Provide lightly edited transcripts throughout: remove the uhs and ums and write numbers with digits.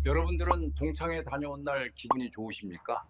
여러분들은 동창회 다녀온 날 기분이 좋으십니까?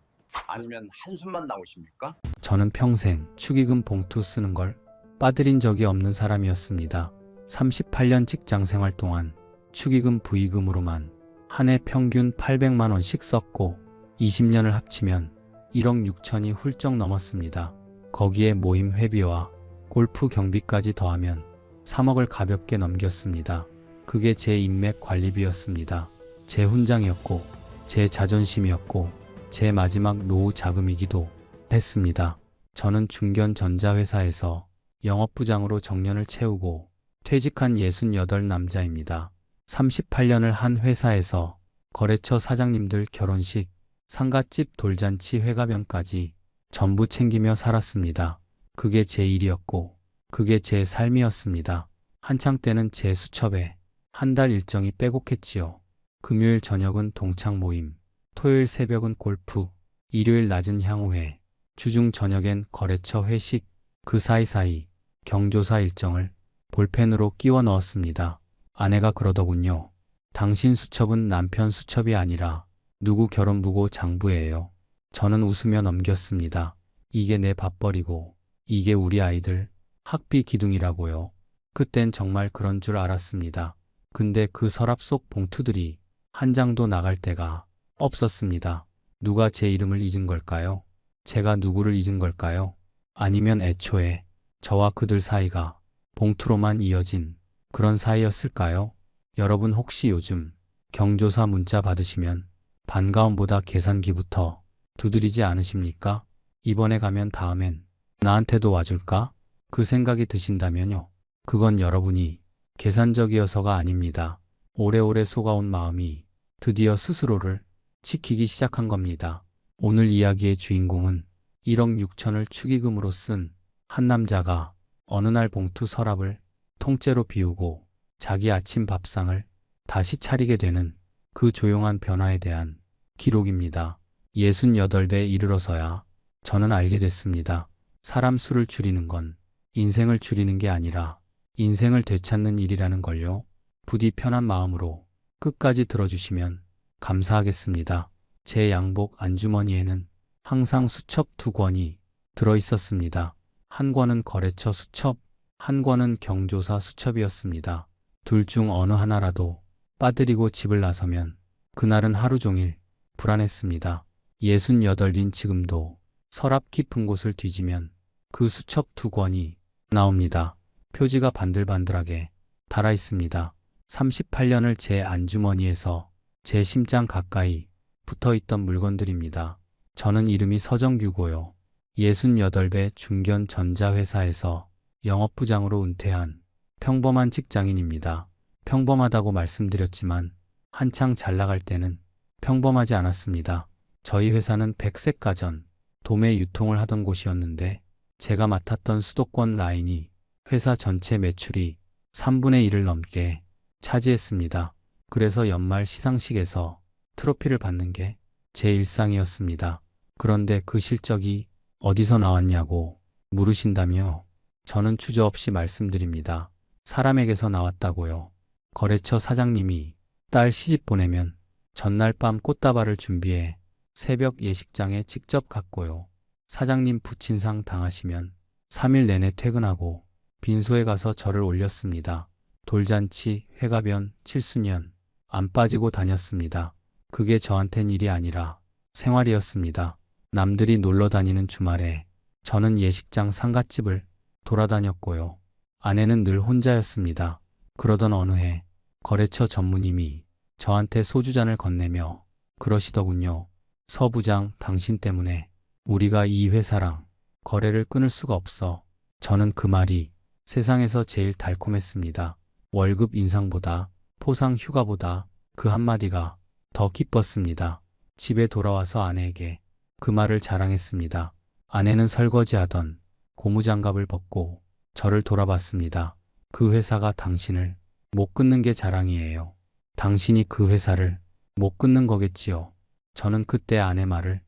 아니면 한숨만 나오십니까? 저는 평생 축의금 봉투 쓰는 걸 빠뜨린 적이 없는 사람이었습니다. 38년 직장 생활 동안 축의금 부의금으로만 한 해 평균 800만 원씩 썼고 20년을 합치면 1억 6천이 훌쩍 넘었습니다. 거기에 모임 회비와 골프 경비까지 더하면 3억을 가볍게 넘겼습니다. 그게 제 인맥 관리비였습니다. 제 훈장이었고 제 자존심이었고 제 마지막 노후 자금이기도 했습니다. 저는 중견전자회사에서 영업부장으로 정년을 채우고 퇴직한 68 남자입니다. 38년을 한 회사에서 거래처 사장님들 결혼식, 상갓집 돌잔치 회가변까지 전부 챙기며 살았습니다. 그게 제 일이었고 그게 제 삶이었습니다. 한창 때는 제 수첩에 한 달 일정이 빼곡했지요. 금요일 저녁은 동창 모임, 토요일 새벽은 골프, 일요일 낮은 향후회, 주중 저녁엔 거래처 회식, 그 사이사이 경조사 일정을 볼펜으로 끼워 넣었습니다. 아내가 그러더군요. 당신 수첩은 남편 수첩이 아니라 누구 결혼부고 장부예요. 저는 웃으며 넘겼습니다. 이게 내 밥벌이고 이게 우리 아이들 학비 기둥이라고요. 그땐 정말 그런 줄 알았습니다. 근데 그 서랍 속 봉투들이 한 장도 나갈 데가 없었습니다. 누가 제 이름을 잊은 걸까요? 제가 누구를 잊은 걸까요? 아니면 애초에 저와 그들 사이가 봉투로만 이어진 그런 사이였을까요? 여러분 혹시 요즘 경조사 문자 받으시면 반가움보다 계산기부터 두드리지 않으십니까? 이번에 가면 다음엔 나한테도 와줄까? 그 생각이 드신다면요. 그건 여러분이 계산적이어서가 아닙니다. 오래오래 속아온 마음이 드디어 스스로를 지키기 시작한 겁니다. 오늘 이야기의 주인공은 1억 6천을 축의금으로 쓴 한 남자가 어느 날 봉투 서랍을 통째로 비우고 자기 아침 밥상을 다시 차리게 되는 그 조용한 변화에 대한 기록입니다. 68에 이르러서야 저는 알게 됐습니다. 사람 수를 줄이는 건 인생을 줄이는 게 아니라 인생을 되찾는 일이라는 걸요. 부디 편한 마음으로 끝까지 들어주시면 감사하겠습니다. 제 양복 안주머니에는 항상 수첩 2권이 들어있었습니다. 한 권은 거래처 수첩, 한 권은 경조사 수첩이었습니다. 둘 중 어느 하나라도 빠뜨리고 집을 나서면 그날은 하루 종일 불안했습니다. 68인 지금도 서랍 깊은 곳을 뒤지면 그 수첩 2권이 나옵니다. 표지가 반들반들하게 달아 있습니다. 38년을 제 안주머니에서 제 심장 가까이 붙어있던 물건들입니다. 저는 이름이 서정규고요. 68배 중견 전자회사에서 영업부장으로 은퇴한 평범한 직장인입니다. 평범하다고 말씀드렸지만 한창 잘 나갈 때는 평범하지 않았습니다. 저희 회사는 백색가전, 도매 유통을 하던 곳이었는데 제가 맡았던 수도권 라인이 회사 전체 매출이 3분의 1을 넘게 차지했습니다. 그래서 연말 시상식에서 트로피를 받는 게 제 일상이었습니다. 그런데 그 실적이 어디서 나왔냐고 물으신다며 저는 주저없이 말씀드립니다. 사람에게서 나왔다고요. 거래처 사장님이 딸 시집 보내면 전날 밤 꽃다발을 준비해 새벽 예식장에 직접 갔고요. 사장님 부친상 당하시면 3일 내내 퇴근하고 빈소에 가서 절을 올렸습니다. 돌잔치, 회가변, 칠수년 안 빠지고 다녔습니다. 그게 저한텐 일이 아니라 생활이었습니다. 남들이 놀러 다니는 주말에 저는 예식장 상갓집을 돌아다녔고요. 아내는 늘 혼자였습니다. 그러던 어느 해 거래처 전무님이 저한테 소주잔을 건네며 그러시더군요. 서 부장, 당신 때문에 우리가 이 회사랑 거래를 끊을 수가 없어. 저는 그 말이 세상에서 제일 달콤했습니다. 월급 인상보다 포상 휴가보다 그 한마디가 더 기뻤습니다. 집에 돌아와서 아내에게 그 말을 자랑했습니다. 아내는 설거지하던 고무장갑을 벗고 저를 돌아봤습니다. 그 회사가 당신을 못 끊는 게 자랑이에요. 당신이 그 회사를 못 끊는 거겠지요. 저는 그때 아내 말을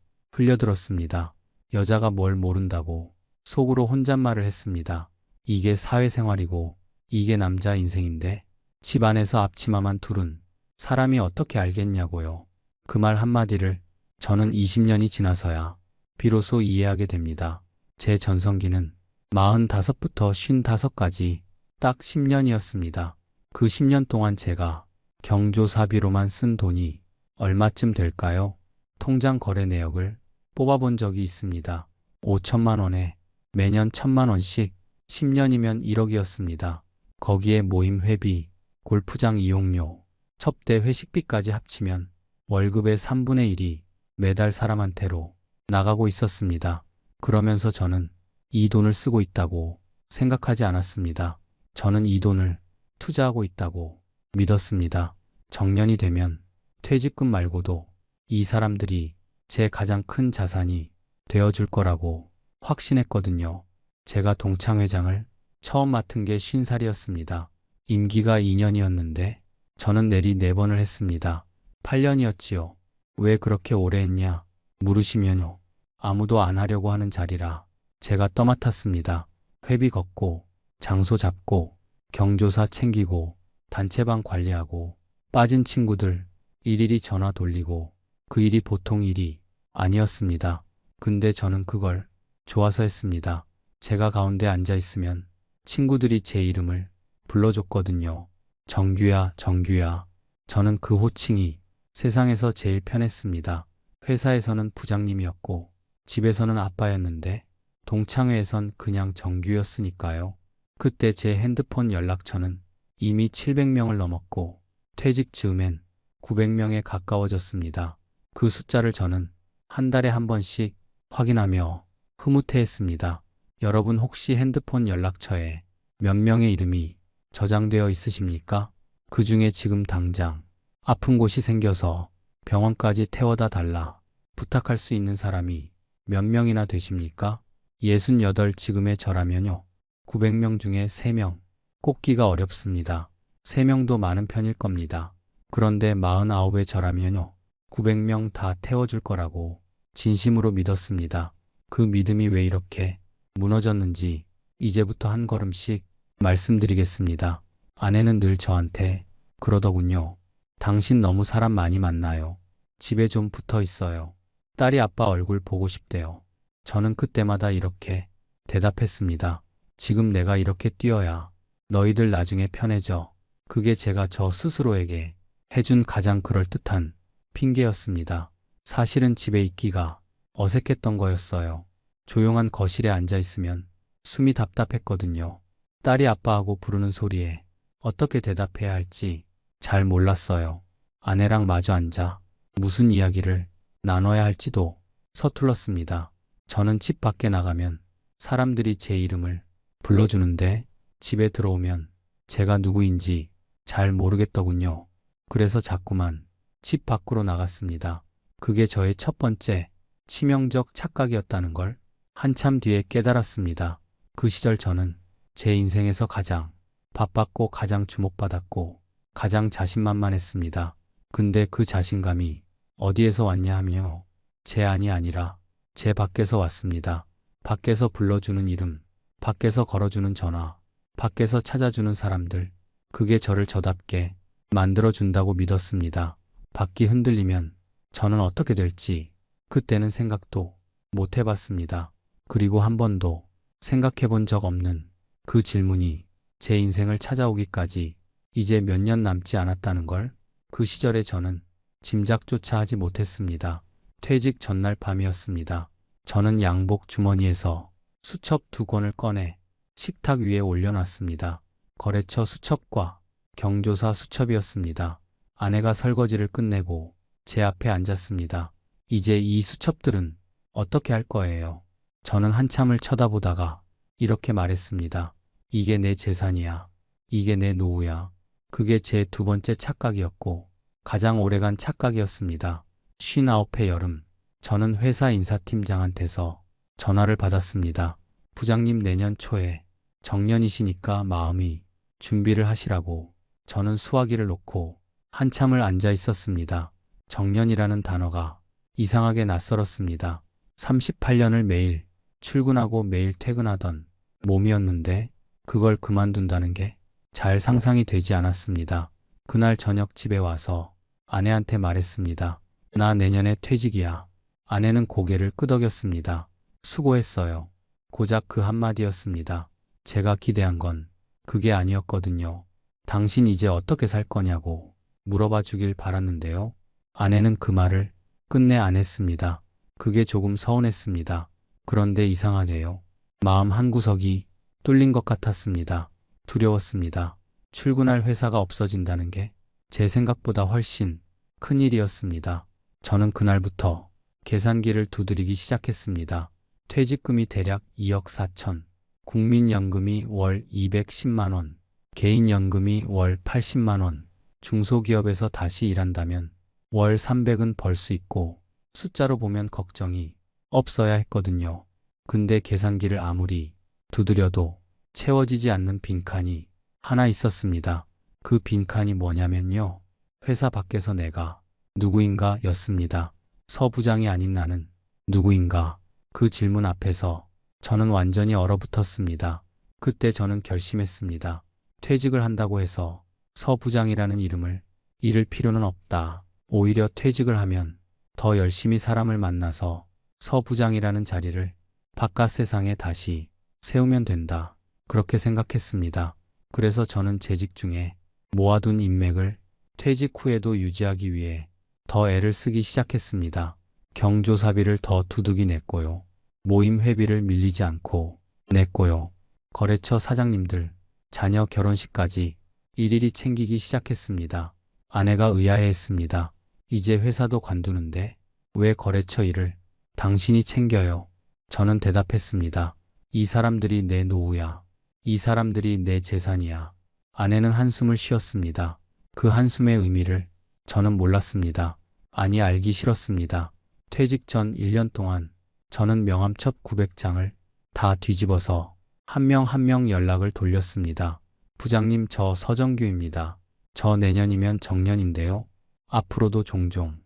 흘려들었습니다. 여자가 뭘 모른다고 속으로 혼잣말을 했습니다. 이게 사회생활이고 이게 남자 인생인데 집 안에서 앞치마만 둘은 사람이 어떻게 알겠냐고요. 그 말 한마디를 저는 20년이 지나서야 비로소 이해하게 됩니다. 제 전성기는 45부터 55까지 딱 10년이었습니다. 그 10년 동안 제가 경조사비로만 쓴 돈이 얼마쯤 될까요? 통장 거래 내역을 뽑아본 적이 있습니다. 5천만 원에 매년 1,000만 원씩 10년이면 1억이었습니다. 거기에 모임 회비, 골프장 이용료, 첩대 회식비까지 합치면 월급의 3분의 1이 매달 사람한테로 나가고 있었습니다. 그러면서 저는 이 돈을 쓰고 있다고 생각하지 않았습니다. 저는 이 돈을 투자하고 있다고 믿었습니다. 정년이 되면 퇴직금 말고도 이 사람들이 제 가장 큰 자산이 되어줄 거라고 확신했거든요. 제가 동창회장을 처음 맡은 게 50살이었습니다. 임기가 2년이었는데 저는 내리 4번을 했습니다. 8년이었지요. 왜 그렇게 오래 했냐 물으시면요. 아무도 안 하려고 하는 자리라 제가 떠맡았습니다. 회비 걷고 장소 잡고 경조사 챙기고 단체방 관리하고 빠진 친구들 일일이 전화 돌리고 그 일이 보통 일이 아니었습니다. 근데 저는 그걸 좋아서 했습니다. 제가 가운데 앉아 있으면 친구들이 제 이름을 불러줬거든요. 정규야, 정규야. 저는 그 호칭이 세상에서 제일 편했습니다. 회사에서는 부장님이었고 집에서는 아빠였는데 동창회에선 그냥 정규였으니까요. 그때 제 핸드폰 연락처는 이미 700명을 넘었고 퇴직 즈음엔 900명에 가까워졌습니다. 그 숫자를 저는 한 달에 한 번씩 확인하며 흐뭇해했습니다. 여러분 혹시 핸드폰 연락처에 몇 명의 이름이 저장되어 있으십니까? 그 중에 지금 당장 아픈 곳이 생겨서 병원까지 태워다 달라 부탁할 수 있는 사람이 몇 명이나 되십니까? 68 지금의 저라면요. 900명 중에 3명 꼽기가 어렵습니다. 3명도 많은 편일 겁니다. 그런데 49의 저라면요. 900명 다 태워줄 거라고 진심으로 믿었습니다. 그 믿음이 왜 이렇게 무너졌는지 이제부터 한 걸음씩 말씀드리겠습니다. 아내는 늘 저한테 그러더군요. 당신 너무 사람 많이 만나요. 집에 좀 붙어 있어요. 딸이 아빠 얼굴 보고 싶대요. 저는 그때마다 이렇게 대답했습니다. 지금 내가 이렇게 뛰어야 너희들 나중에 편해져. 그게 제가 저 스스로에게 해준 가장 그럴듯한 핑계였습니다. 사실은 집에 있기가 어색했던 거였어요. 조용한 거실에 앉아 있으면 숨이 답답했거든요. 딸이 아빠하고 부르는 소리에 어떻게 대답해야 할지 잘 몰랐어요. 아내랑 마주 앉아 무슨 이야기를 나눠야 할지도 서툴렀습니다. 저는 집 밖에 나가면 사람들이 제 이름을 불러주는데 집에 들어오면 제가 누구인지 잘 모르겠더군요. 그래서 자꾸만 집 밖으로 나갔습니다. 그게 저의 첫 번째 치명적 착각이었다는 걸 한참 뒤에 깨달았습니다. 그 시절 저는 제 인생에서 가장 바빴고 가장 주목받았고 가장 자신만만했습니다. 근데 그 자신감이 어디에서 왔냐 하며 제 안이 아니라 제 밖에서 왔습니다. 밖에서 불러주는 이름, 밖에서 걸어주는 전화, 밖에서 찾아주는 사람들, 그게 저를 저답게 만들어준다고 믿었습니다. 밖이 흔들리면 저는 어떻게 될지 그때는 생각도 못 해봤습니다. 그리고 한 번도 생각해 본 적 없는 그 질문이 제 인생을 찾아오기까지 이제 몇 년 남지 않았다는 걸 그 시절에 저는 짐작조차 하지 못했습니다. 퇴직 전날 밤이었습니다. 저는 양복 주머니에서 수첩 2권을 꺼내 식탁 위에 올려놨습니다. 거래처 수첩과 경조사 수첩이었습니다. 아내가 설거지를 끝내고 제 앞에 앉았습니다. 이제 이 수첩들은 어떻게 할 거예요? 저는 한참을 쳐다보다가 이렇게 말했습니다. 이게 내 재산이야. 이게 내 노후야. 그게 제 두 번째 착각이었고 가장 오래간 착각이었습니다. 59회 여름, 저는 회사 인사팀장한테서 전화를 받았습니다. 부장님 내년 초에 정년이시니까 마음이 준비를 하시라고. 저는 수화기를 놓고 한참을 앉아 있었습니다. 정년이라는 단어가 이상하게 낯설었습니다. 38년을 매일 출근하고 매일 퇴근하던 몸이었는데 그걸 그만둔다는 게 잘 상상이 되지 않았습니다. 그날 저녁 집에 와서 아내한테 말했습니다. 나 내년에 퇴직이야. 아내는 고개를 끄덕였습니다. 수고했어요. 고작 그 한마디였습니다. 제가 기대한 건 그게 아니었거든요. 당신 이제 어떻게 살 거냐고 물어봐 주길 바랐는데요. 아내는 그 말을 끝내 안 했습니다. 그게 조금 서운했습니다. 그런데 이상하네요. 마음 한구석이 뚫린 것 같았습니다. 두려웠습니다. 출근할 회사가 없어진다는 게 제 생각보다 훨씬 큰 일이었습니다. 저는 그날부터 계산기를 두드리기 시작했습니다. 퇴직금이 대략 2억 4천, 국민연금이 월 210만 원, 개인연금이 월 80만 원, 중소기업에서 다시 일한다면 월 300은 벌 수 있고 숫자로 보면 걱정이 없어야 했거든요. 근데 계산기를 아무리 두드려도 채워지지 않는 빈칸이 하나 있었습니다. 그 빈칸이 뭐냐면요. 회사 밖에서 내가 누구인가 였습니다. 서 부장이 아닌 나는 누구인가? 그 질문 앞에서 저는 완전히 얼어붙었습니다. 그때 저는 결심했습니다. 퇴직을 한다고 해서 서 부장이라는 이름을 잃을 필요는 없다. 오히려 퇴직을 하면 더 열심히 사람을 만나서 서 부장이라는 자리를 바깥 세상에 다시 세우면 된다. 그렇게 생각했습니다. 그래서 저는 재직 중에 모아둔 인맥을 퇴직 후에도 유지하기 위해 더 애를 쓰기 시작했습니다. 경조사비를 더 두둑이 냈고요. 모임 회비를 밀리지 않고 냈고요. 거래처 사장님들, 자녀 결혼식까지 일일이 챙기기 시작했습니다. 아내가 의아해했습니다. 이제 회사도 관두는데 왜 거래처 일을 당신이 챙겨요? 저는 대답했습니다. 이 사람들이 내 노후야. 이 사람들이 내 재산이야. 아내는 한숨을 쉬었습니다. 그 한숨의 의미를 저는 몰랐습니다. 아니, 알기 싫었습니다. 퇴직 전 1년 동안 저는 명함첩 900장을 다 뒤집어서 한 명 한 명 연락을 돌렸습니다. 부장님, 저 서정규입니다. 저 내년이면 정년인데요. 앞으로도 종종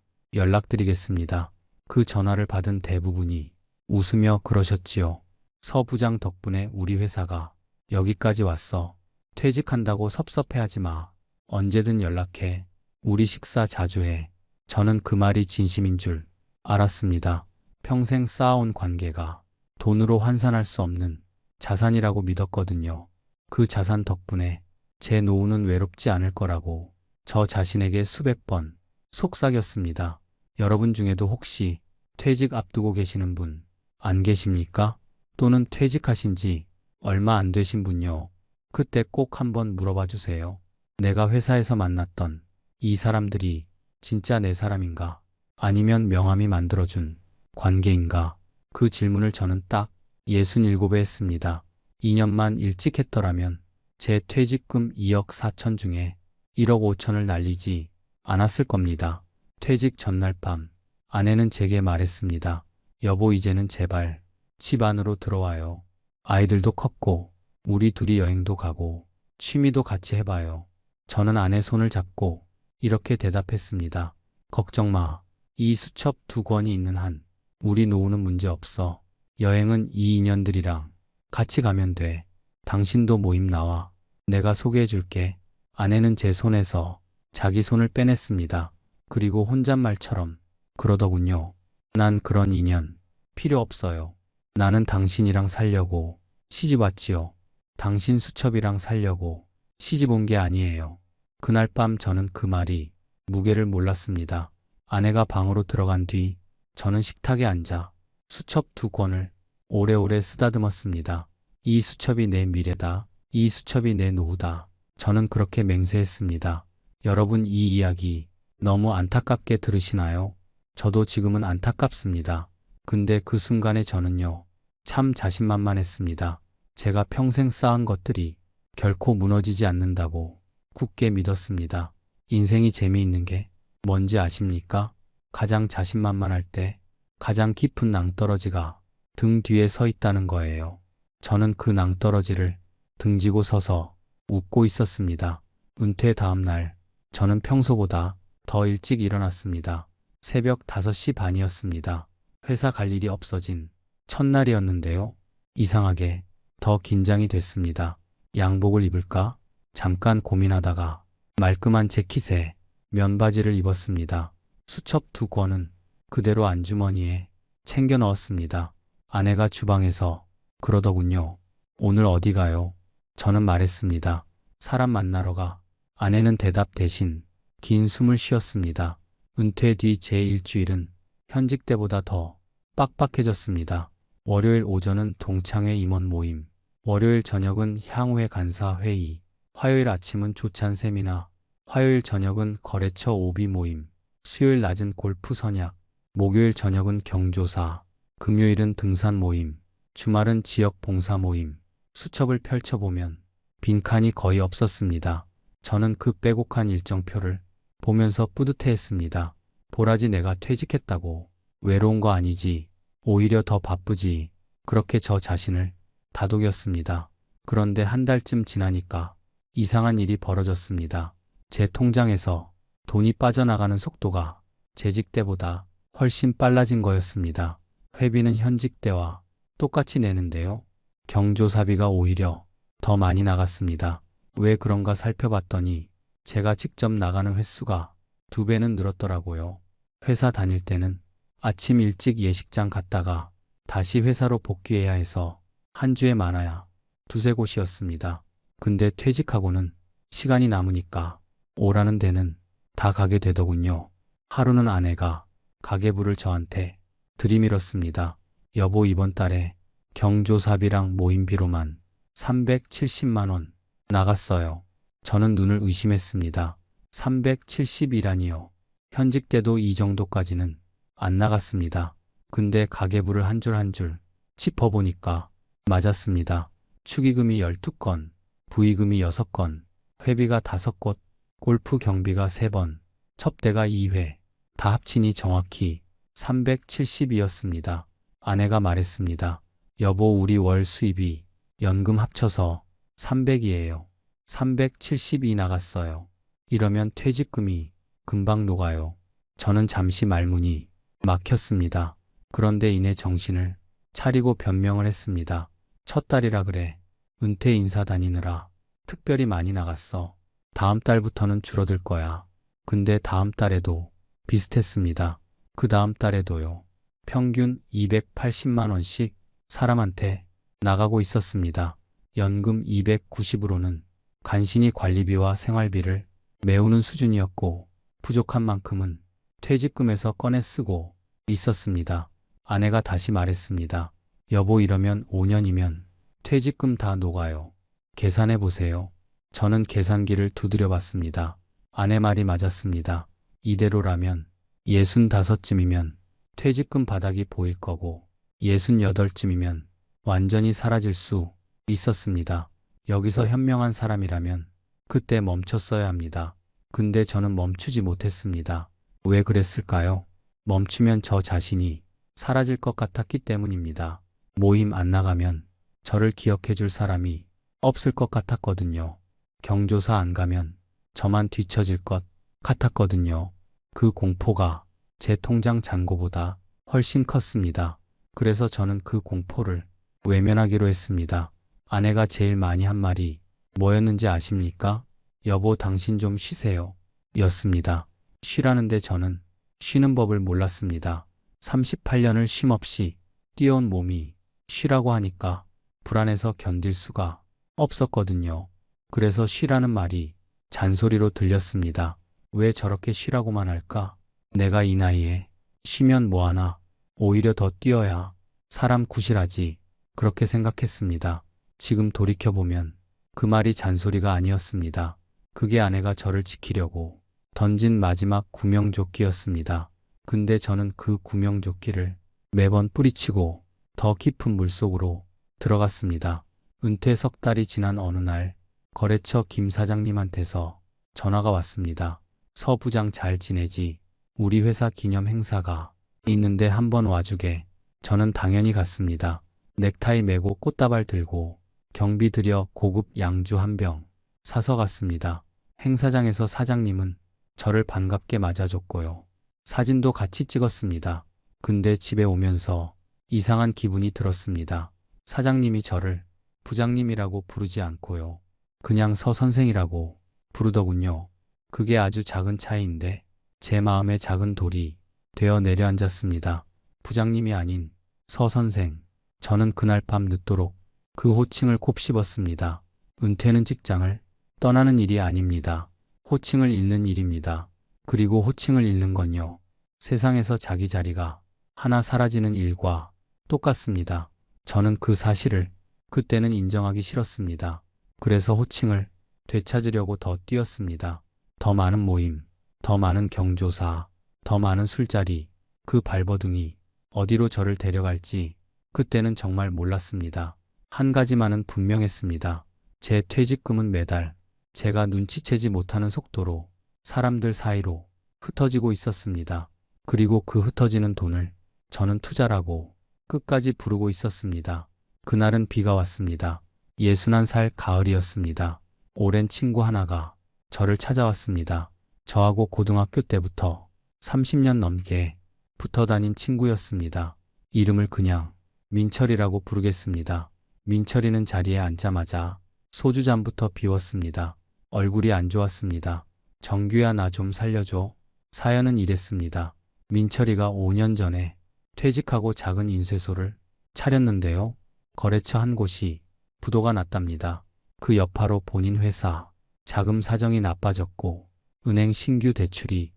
연락드리겠습니다. 그 전화를 받은 대부분이 웃으며 그러셨지요. 서 부장 덕분에 우리 회사가 여기까지 왔어. 퇴직한다고 섭섭해하지 마. 언제든 연락해. 우리 식사 자주 해. 저는 그 말이 진심인 줄 알았습니다. 평생 쌓아온 관계가 돈으로 환산할 수 없는 자산이라고 믿었거든요. 그 자산 덕분에 제 노후는 외롭지 않을 거라고 저 자신에게 수백 번 속삭였습니다. 여러분 중에도 혹시 퇴직 앞두고 계시는 분 안 계십니까? 또는 퇴직하신 지 얼마 안 되신 분요. 그때 꼭 한번 물어봐 주세요. 내가 회사에서 만났던 이 사람들이 진짜 내 사람인가? 아니면 명함이 만들어준 관계인가? 그 질문을 저는 딱 67배 했습니다. 2년만 일찍 했더라면 제 퇴직금 2억 4천 중에 1억 5천을 날리지 않았을 겁니다. 퇴직 전날 밤 아내는 제게 말했습니다. 여보, 이제는 제발 집 안으로 들어와요. 아이들도 컸고 우리 둘이 여행도 가고 취미도 같이 해봐요. 저는 아내 손을 잡고 이렇게 대답했습니다. 걱정 마. 이 수첩 2권이 있는 한 우리 노후는 문제 없어. 여행은 이 인연들이랑 같이 가면 돼. 당신도 모임 나와. 내가 소개해 줄게. 아내는 제 손에서 자기 손을 빼냈습니다. 그리고 혼잣말처럼 그러더군요. 난 그런 인연 필요 없어요. 나는 당신이랑 살려고 시집 왔지요. 당신 수첩이랑 살려고 시집 온 게 아니에요. 그날 밤 저는 그 말이 무게를 몰랐습니다. 아내가 방으로 들어간 뒤 저는 식탁에 앉아 수첩 2권을 오래오래 쓰다듬었습니다. 이 수첩이 내 미래다. 이 수첩이 내 노후다. 저는 그렇게 맹세했습니다. 여러분, 이 이야기 너무 안타깝게 들으시나요? 저도 지금은 안타깝습니다. 근데 그 순간에 저는요, 참 자신만만했습니다. 제가 평생 쌓은 것들이 결코 무너지지 않는다고 굳게 믿었습니다. 인생이 재미있는 게 뭔지 아십니까? 가장 자신만만할 때 가장 깊은 낭떠러지가 등 뒤에 서 있다는 거예요. 저는 그 낭떠러지를 등지고 서서 웃고 있었습니다. 은퇴 다음 날 저는 평소보다 더 일찍 일어났습니다. 새벽 5시 반이었습니다. 회사 갈 일이 없어진 첫날이었는데요. 이상하게 더 긴장이 됐습니다. 양복을 입을까? 잠깐 고민하다가 말끔한 재킷에 면바지를 입었습니다. 수첩 2권은 그대로 안주머니에 챙겨 넣었습니다. 아내가 주방에서 그러더군요. 오늘 어디 가요? 저는 말했습니다. 사람 만나러 가. 아내는 대답 대신 긴 숨을 쉬었습니다. 은퇴 뒤 제 일주일은 현직 때보다 더 빡빡해졌습니다. 월요일 오전은 동창회 임원 모임, 월요일 저녁은 향후회 간사 회의, 화요일 아침은 조찬 세미나, 화요일 저녁은 거래처 오비 모임, 수요일 낮은 골프 선약, 목요일 저녁은 경조사, 금요일은 등산 모임, 주말은 지역 봉사 모임. 수첩을 펼쳐보면 빈칸이 거의 없었습니다. 저는 그 빼곡한 일정표를 보면서 뿌듯해했습니다. 보라지 내가 퇴직했다고. 외로운 거 아니지. 오히려 더 바쁘지. 그렇게 저 자신을 다독였습니다. 그런데 한 달쯤 지나니까 이상한 일이 벌어졌습니다. 제 통장에서 돈이 빠져나가는 속도가 재직 때보다 훨씬 빨라진 거였습니다. 회비는 현직 때와 똑같이 내는데요. 경조사비가 오히려 더 많이 나갔습니다. 왜 그런가 살펴봤더니 제가 직접 나가는 횟수가 2배는 늘었더라고요. 회사 다닐 때는 아침 일찍 예식장 갔다가 다시 회사로 복귀해야 해서 한 주에 많아야 2~3곳이었습니다. 근데 퇴직하고는 시간이 남으니까 오라는 데는 다 가게 되더군요. 하루는 아내가 가계부를 저한테 들이밀었습니다. 여보, 이번 달에 경조사비랑 모임비로만 370만 원 나갔어요. 저는 눈을 의심했습니다. 370이라니요. 현직 때도 이 정도까지는 안 나갔습니다. 근데 가계부를 한 줄 한 줄 짚어보니까 맞았습니다. 축의금이 12건, 부의금이 6건, 회비가 5곳, 골프 경비가 3번, 첩대가 2회, 다 합치니 정확히 370이었습니다. 아내가 말했습니다. 여보, 우리 월 수입이 연금 합쳐서 300이에요. 370이 나갔어요. 이러면 퇴직금이 금방 녹아요. 저는 잠시 말문이 막혔습니다. 그런데 이내 정신을 차리고 변명을 했습니다. 첫 달이라 그래. 은퇴 인사 다니느라 특별히 많이 나갔어. 다음 달부터는 줄어들 거야. 근데 다음 달에도 비슷했습니다. 그 다음 달에도요. 평균 280만 원씩 사람한테 나가고 있었습니다. 연금 290으로는 간신히 관리비와 생활비를 메우는 수준이었고 부족한 만큼은 퇴직금에서 꺼내 쓰고 있었습니다. 아내가 다시 말했습니다. 여보, 이러면 5년이면 퇴직금 다 녹아요. 계산해 보세요. 저는 계산기를 두드려 봤습니다. 아내 말이 맞았습니다. 이대로라면 65쯤이면 퇴직금 바닥이 보일 거고 68쯤이면 완전히 사라질 수 있었습니다. 여기서 현명한 사람이라면 그때 멈췄어야 합니다. 근데 저는 멈추지 못했습니다. 왜 그랬을까요? 멈추면 저 자신이 사라질 것 같았기 때문입니다. 모임 안 나가면 저를 기억해 줄 사람이 없을 것 같았거든요. 경조사 안 가면 저만 뒤처질 것 같았거든요. 그 공포가 제 통장 잔고보다 훨씬 컸습니다. 그래서 저는 그 공포를 외면하기로 했습니다. 아내가 제일 많이 한 말이 뭐였는지 아십니까? 여보, 당신 좀 쉬세요. 였습니다. 쉬라는데 저는 쉬는 법을 몰랐습니다. 38년을 쉼없이 뛰어온 몸이 쉬라고 하니까 불안해서 견딜 수가 없었거든요. 그래서 쉬라는 말이 잔소리로 들렸습니다. 왜 저렇게 쉬라고만 할까? 내가 이 나이에 쉬면 뭐하나? 오히려 더 뛰어야 사람 구실하지. 그렇게 생각했습니다. 지금 돌이켜보면 그 말이 잔소리가 아니었습니다. 그게 아내가 저를 지키려고 던진 마지막 구명조끼였습니다. 근데 저는 그 구명조끼를 매번 뿌리치고 더 깊은 물속으로 들어갔습니다. 은퇴 석 달이 지난 어느 날 거래처 김 사장님한테서 전화가 왔습니다. 서 부장 잘 지내지? 우리 회사 기념 행사가 있는데 한번 와주게. 저는 당연히 갔습니다. 넥타이 매고 꽃다발 들고 경비 들여 고급 양주 한 병 사서 갔습니다. 행사장에서 사장님은 저를 반갑게 맞아줬고요. 사진도 같이 찍었습니다. 근데 집에 오면서 이상한 기분이 들었습니다. 사장님이 저를 부장님이라고 부르지 않고요. 그냥 서 선생이라고 부르더군요. 그게 아주 작은 차이인데 제 마음에 작은 돌이 되어 내려앉았습니다. 부장님이 아닌 서 선생. 저는 그날 밤 늦도록 그 호칭을 곱씹었습니다. 은퇴는 직장을 떠나는 일이 아닙니다. 호칭을 잃는 일입니다. 그리고 호칭을 잃는 건요. 세상에서 자기 자리가 하나 사라지는 일과 똑같습니다. 저는 그 사실을 그때는 인정하기 싫었습니다. 그래서 호칭을 되찾으려고 더 뛰었습니다. 더 많은 모임, 더 많은 경조사, 더 많은 술자리, 그 발버둥이 어디로 저를 데려갈지 그때는 정말 몰랐습니다. 한 가지만은 분명했습니다. 제 퇴직금은 매달 제가 눈치채지 못하는 속도로 사람들 사이로 흩어지고 있었습니다. 그리고 그 흩어지는 돈을 저는 투자라고 끝까지 부르고 있었습니다. 그날은 비가 왔습니다. 61살 가을이었습니다. 오랜 친구 하나가 저를 찾아왔습니다. 저하고 고등학교 때부터 30년 넘게 붙어 다닌 친구였습니다. 이름을 그냥 민철이라고 부르겠습니다. 민철이는 자리에 앉자마자 소주잔부터 비웠습니다. 얼굴이 안 좋았습니다. 정규야, 나 좀 살려줘. 사연은 이랬습니다. 민철이가 5년 전에 퇴직하고 작은 인쇄소를 차렸는데요. 거래처 한 곳이 부도가 났답니다. 그 여파로 본인 회사 자금 사정이 나빠졌고 은행 신규 대출이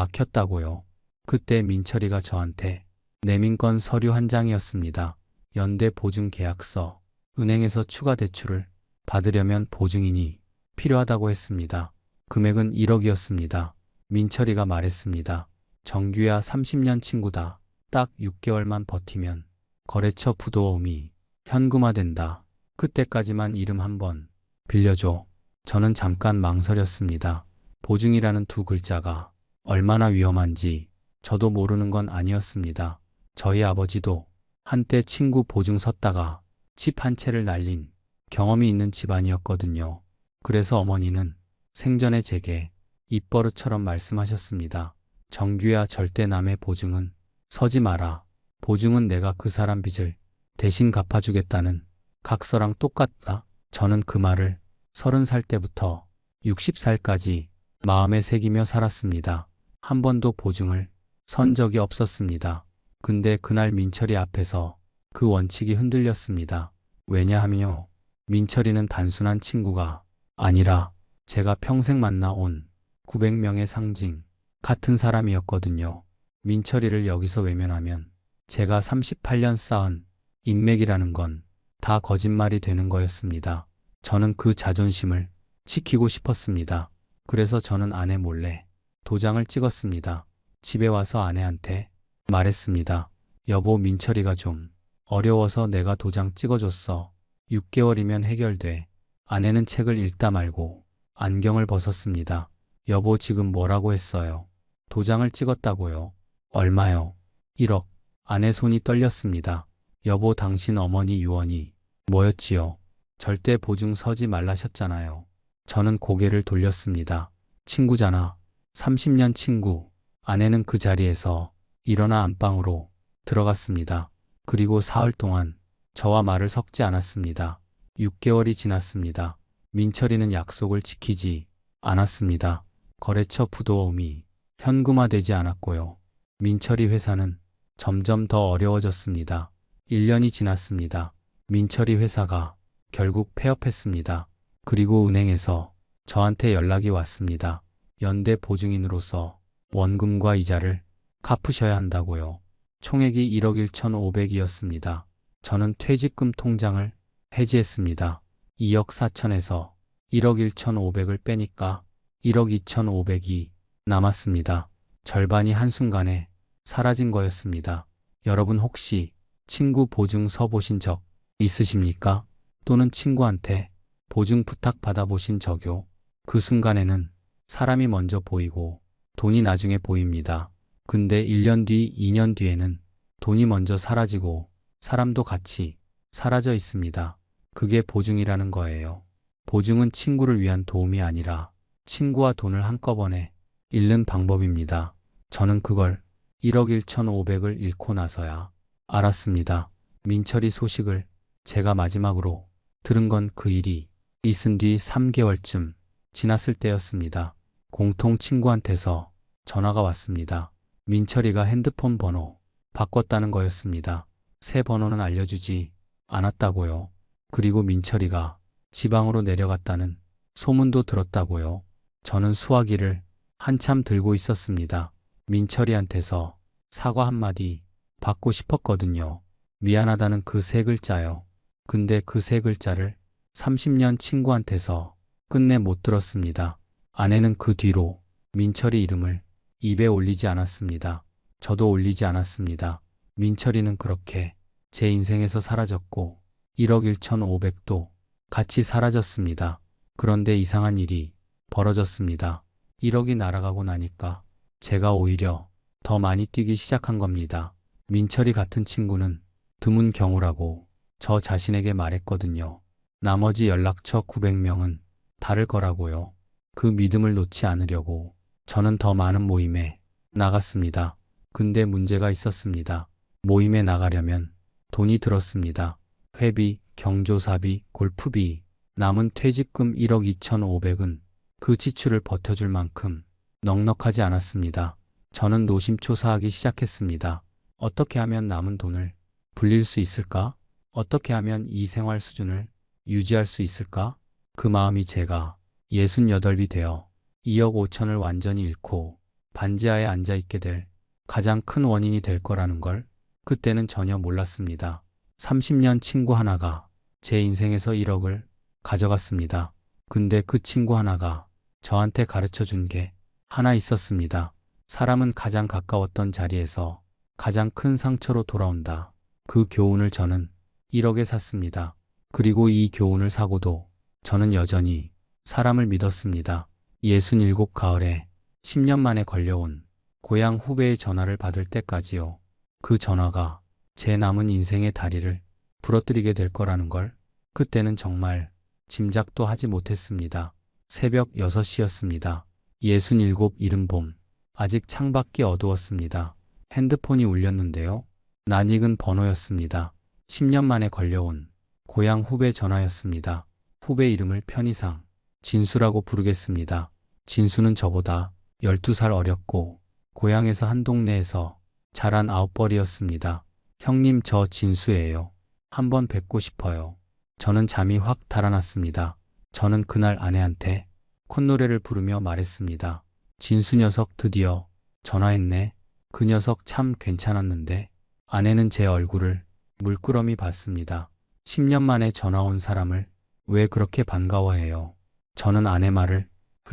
막혔다고요. 그때 민철이가 저한테 내민 건 서류 한 장이었습니다. 연대 보증 계약서. 은행에서 추가 대출을 받으려면 보증인이 필요하다고 했습니다. 금액은 1억이었습니다. 민철이가 말했습니다. 정규야, 30년 친구다. 딱 6개월만 버티면 거래처 부도움이 현금화된다. 그때까지만 이름 한번 빌려줘. 저는 잠깐 망설였습니다. 보증이라는 두 글자가 얼마나 위험한지 저도 모르는 건 아니었습니다. 저희 아버지도 한때 친구 보증 섰다가 집 한 채를 날린 경험이 있는 집안이었거든요. 그래서 어머니는 생전에 제게 입버릇처럼 말씀하셨습니다. 정규야, 절대 남의 보증은 서지 마라. 보증은 내가 그 사람 빚을 대신 갚아주겠다는 각서랑 똑같다. 저는 그 말을 30살 때부터 60살까지 마음에 새기며 살았습니다. 한 번도 보증을 선 적이 없었습니다. 근데 그날 민철이 앞에서 그 원칙이 흔들렸습니다. 왜냐하면요. 민철이는 단순한 친구가 아니라 제가 평생 만나온 900명의 상징 같은 사람이었거든요. 민철이를 여기서 외면하면 제가 38년 쌓은 인맥이라는 건 다 거짓말이 되는 거였습니다. 저는 그 자존심을 지키고 싶었습니다. 그래서 저는 아내 몰래 도장을 찍었습니다. 집에 와서 아내한테 말했습니다. 여보, 민철이가 좀 어려워서 내가 도장 찍어줬어. 6개월이면 해결돼. 아내는 책을 읽다 말고 안경을 벗었습니다. 여보, 지금 뭐라고 했어요? 도장을 찍었다고요. 얼마요? 1억. 아내 손이 떨렸습니다. 여보, 당신 어머니 유언이 뭐였지요? 절대 보증 서지 말라셨잖아요. 저는 고개를 돌렸습니다. 친구잖아. 30년 친구. 아내는 그 자리에서 일어나 안방으로 들어갔습니다. 그리고 사흘 동안 저와 말을 섞지 않았습니다. 6개월이 지났습니다. 민철이는 약속을 지키지 않았습니다. 거래처 부도움이 현금화되지 않았고요. 민철이 회사는 점점 더 어려워졌습니다. 1년이 지났습니다. 민철이 회사가 결국 폐업했습니다. 그리고 은행에서 저한테 연락이 왔습니다. 연대 보증인으로서 원금과 이자를 갚으셔야 한다고요. 총액이 1억 1,500이었습니다. 저는 퇴직금 통장을 해지했습니다. 2억 4천에서 1억 1,500을 빼니까 1억 2,500이 남았습니다. 절반이 한순간에 사라진 거였습니다. 여러분 혹시 친구 보증 서보신 적 있으십니까? 또는 친구한테 보증 부탁 받아보신 적요? 그 순간에는 사람이 먼저 보이고 돈이 나중에 보입니다. 근데 1년 뒤, 2년 뒤에는 돈이 먼저 사라지고 사람도 같이 사라져 있습니다. 그게 보증이라는 거예요. 보증은 친구를 위한 도움이 아니라 친구와 돈을 한꺼번에 잃는 방법입니다. 저는 그걸 1억 1,500을 잃고 나서야 알았습니다. 민철이 소식을 제가 마지막으로 들은 건 그 일이 있은 뒤 3개월쯤 지났을 때였습니다. 공통 친구한테서 전화가 왔습니다. 민철이가 핸드폰 번호 바꿨다는 거였습니다. 새 번호는 알려주지 않았다고요. 그리고 민철이가 지방으로 내려갔다는 소문도 들었다고요. 저는 수화기를 한참 들고 있었습니다. 민철이한테서 사과 한마디 받고 싶었거든요. 미안하다는 그 세 글자요. 근데 그 세 글자를 30년 친구한테서 끝내 못 들었습니다. 아내는 그 뒤로 민철이 이름을 입에 올리지 않았습니다. 저도 올리지 않았습니다. 민철이는 그렇게 제 인생에서 사라졌고 1억 1,500도 같이 사라졌습니다. 그런데 이상한 일이 벌어졌습니다. 1억이 날아가고 나니까 제가 오히려 더 많이 뛰기 시작한 겁니다. 민철이 같은 친구는 드문 경우라고 저 자신에게 말했거든요. 나머지 연락처 900명은 다를 거라고요. 그 믿음을 놓지 않으려고 저는 더 많은 모임에 나갔습니다. 근데 문제가 있었습니다. 모임에 나가려면 돈이 들었습니다. 회비, 경조사비, 골프비, 남은 퇴직금 1억 2,500은 그 지출을 버텨줄 만큼 넉넉하지 않았습니다. 저는 노심초사하기 시작했습니다. 어떻게 하면 남은 돈을 불릴 수 있을까? 어떻게 하면 이 생활 수준을 유지할 수 있을까? 그 마음이 제가 68이 되어 2억 5천을 완전히 잃고 반지하에 앉아있게 될 가장 큰 원인이 될 거라는 걸 그때는 전혀 몰랐습니다. 30년 친구 하나가 제 인생에서 1억을 가져갔습니다. 근데 그 친구 하나가 저한테 가르쳐 준 게 하나 있었습니다. 사람은 가장 가까웠던 자리에서 가장 큰 상처로 돌아온다. 그 교훈을 저는 1억에 샀습니다. 그리고 이 교훈을 사고도 저는 여전히 사람을 믿었습니다. 67 가을에 10년 만에 걸려온 고향 후배의 전화를 받을 때까지요. 그 전화가 제 남은 인생의 다리를 부러뜨리게 될 거라는 걸 그때는 정말 짐작도 하지 못했습니다. 새벽 6시였습니다. 67 이른 봄. 아직 창밖이 어두웠습니다. 핸드폰이 울렸는데요. 낯익은 번호였습니다. 10년 만에 걸려온 고향 후배 전화였습니다. 후배 이름을 편의상 진수라고 부르겠습니다. 진수는 저보다 12살 어렸고 고향에서 한 동네에서 자란 아웃벌이었습니다. 형님, 저 진수예요. 한번 뵙고 싶어요. 저는 잠이 확 달아났습니다. 저는 그날 아내한테 콧노래를 부르며 말했습니다. 진수 녀석 드디어 전화했네. 그 녀석 참 괜찮았는데. 아내는 제 얼굴을 물끄러미 봤습니다. 10년 만에 전화 온 사람을 왜 그렇게 반가워해요? 저는 아내 말을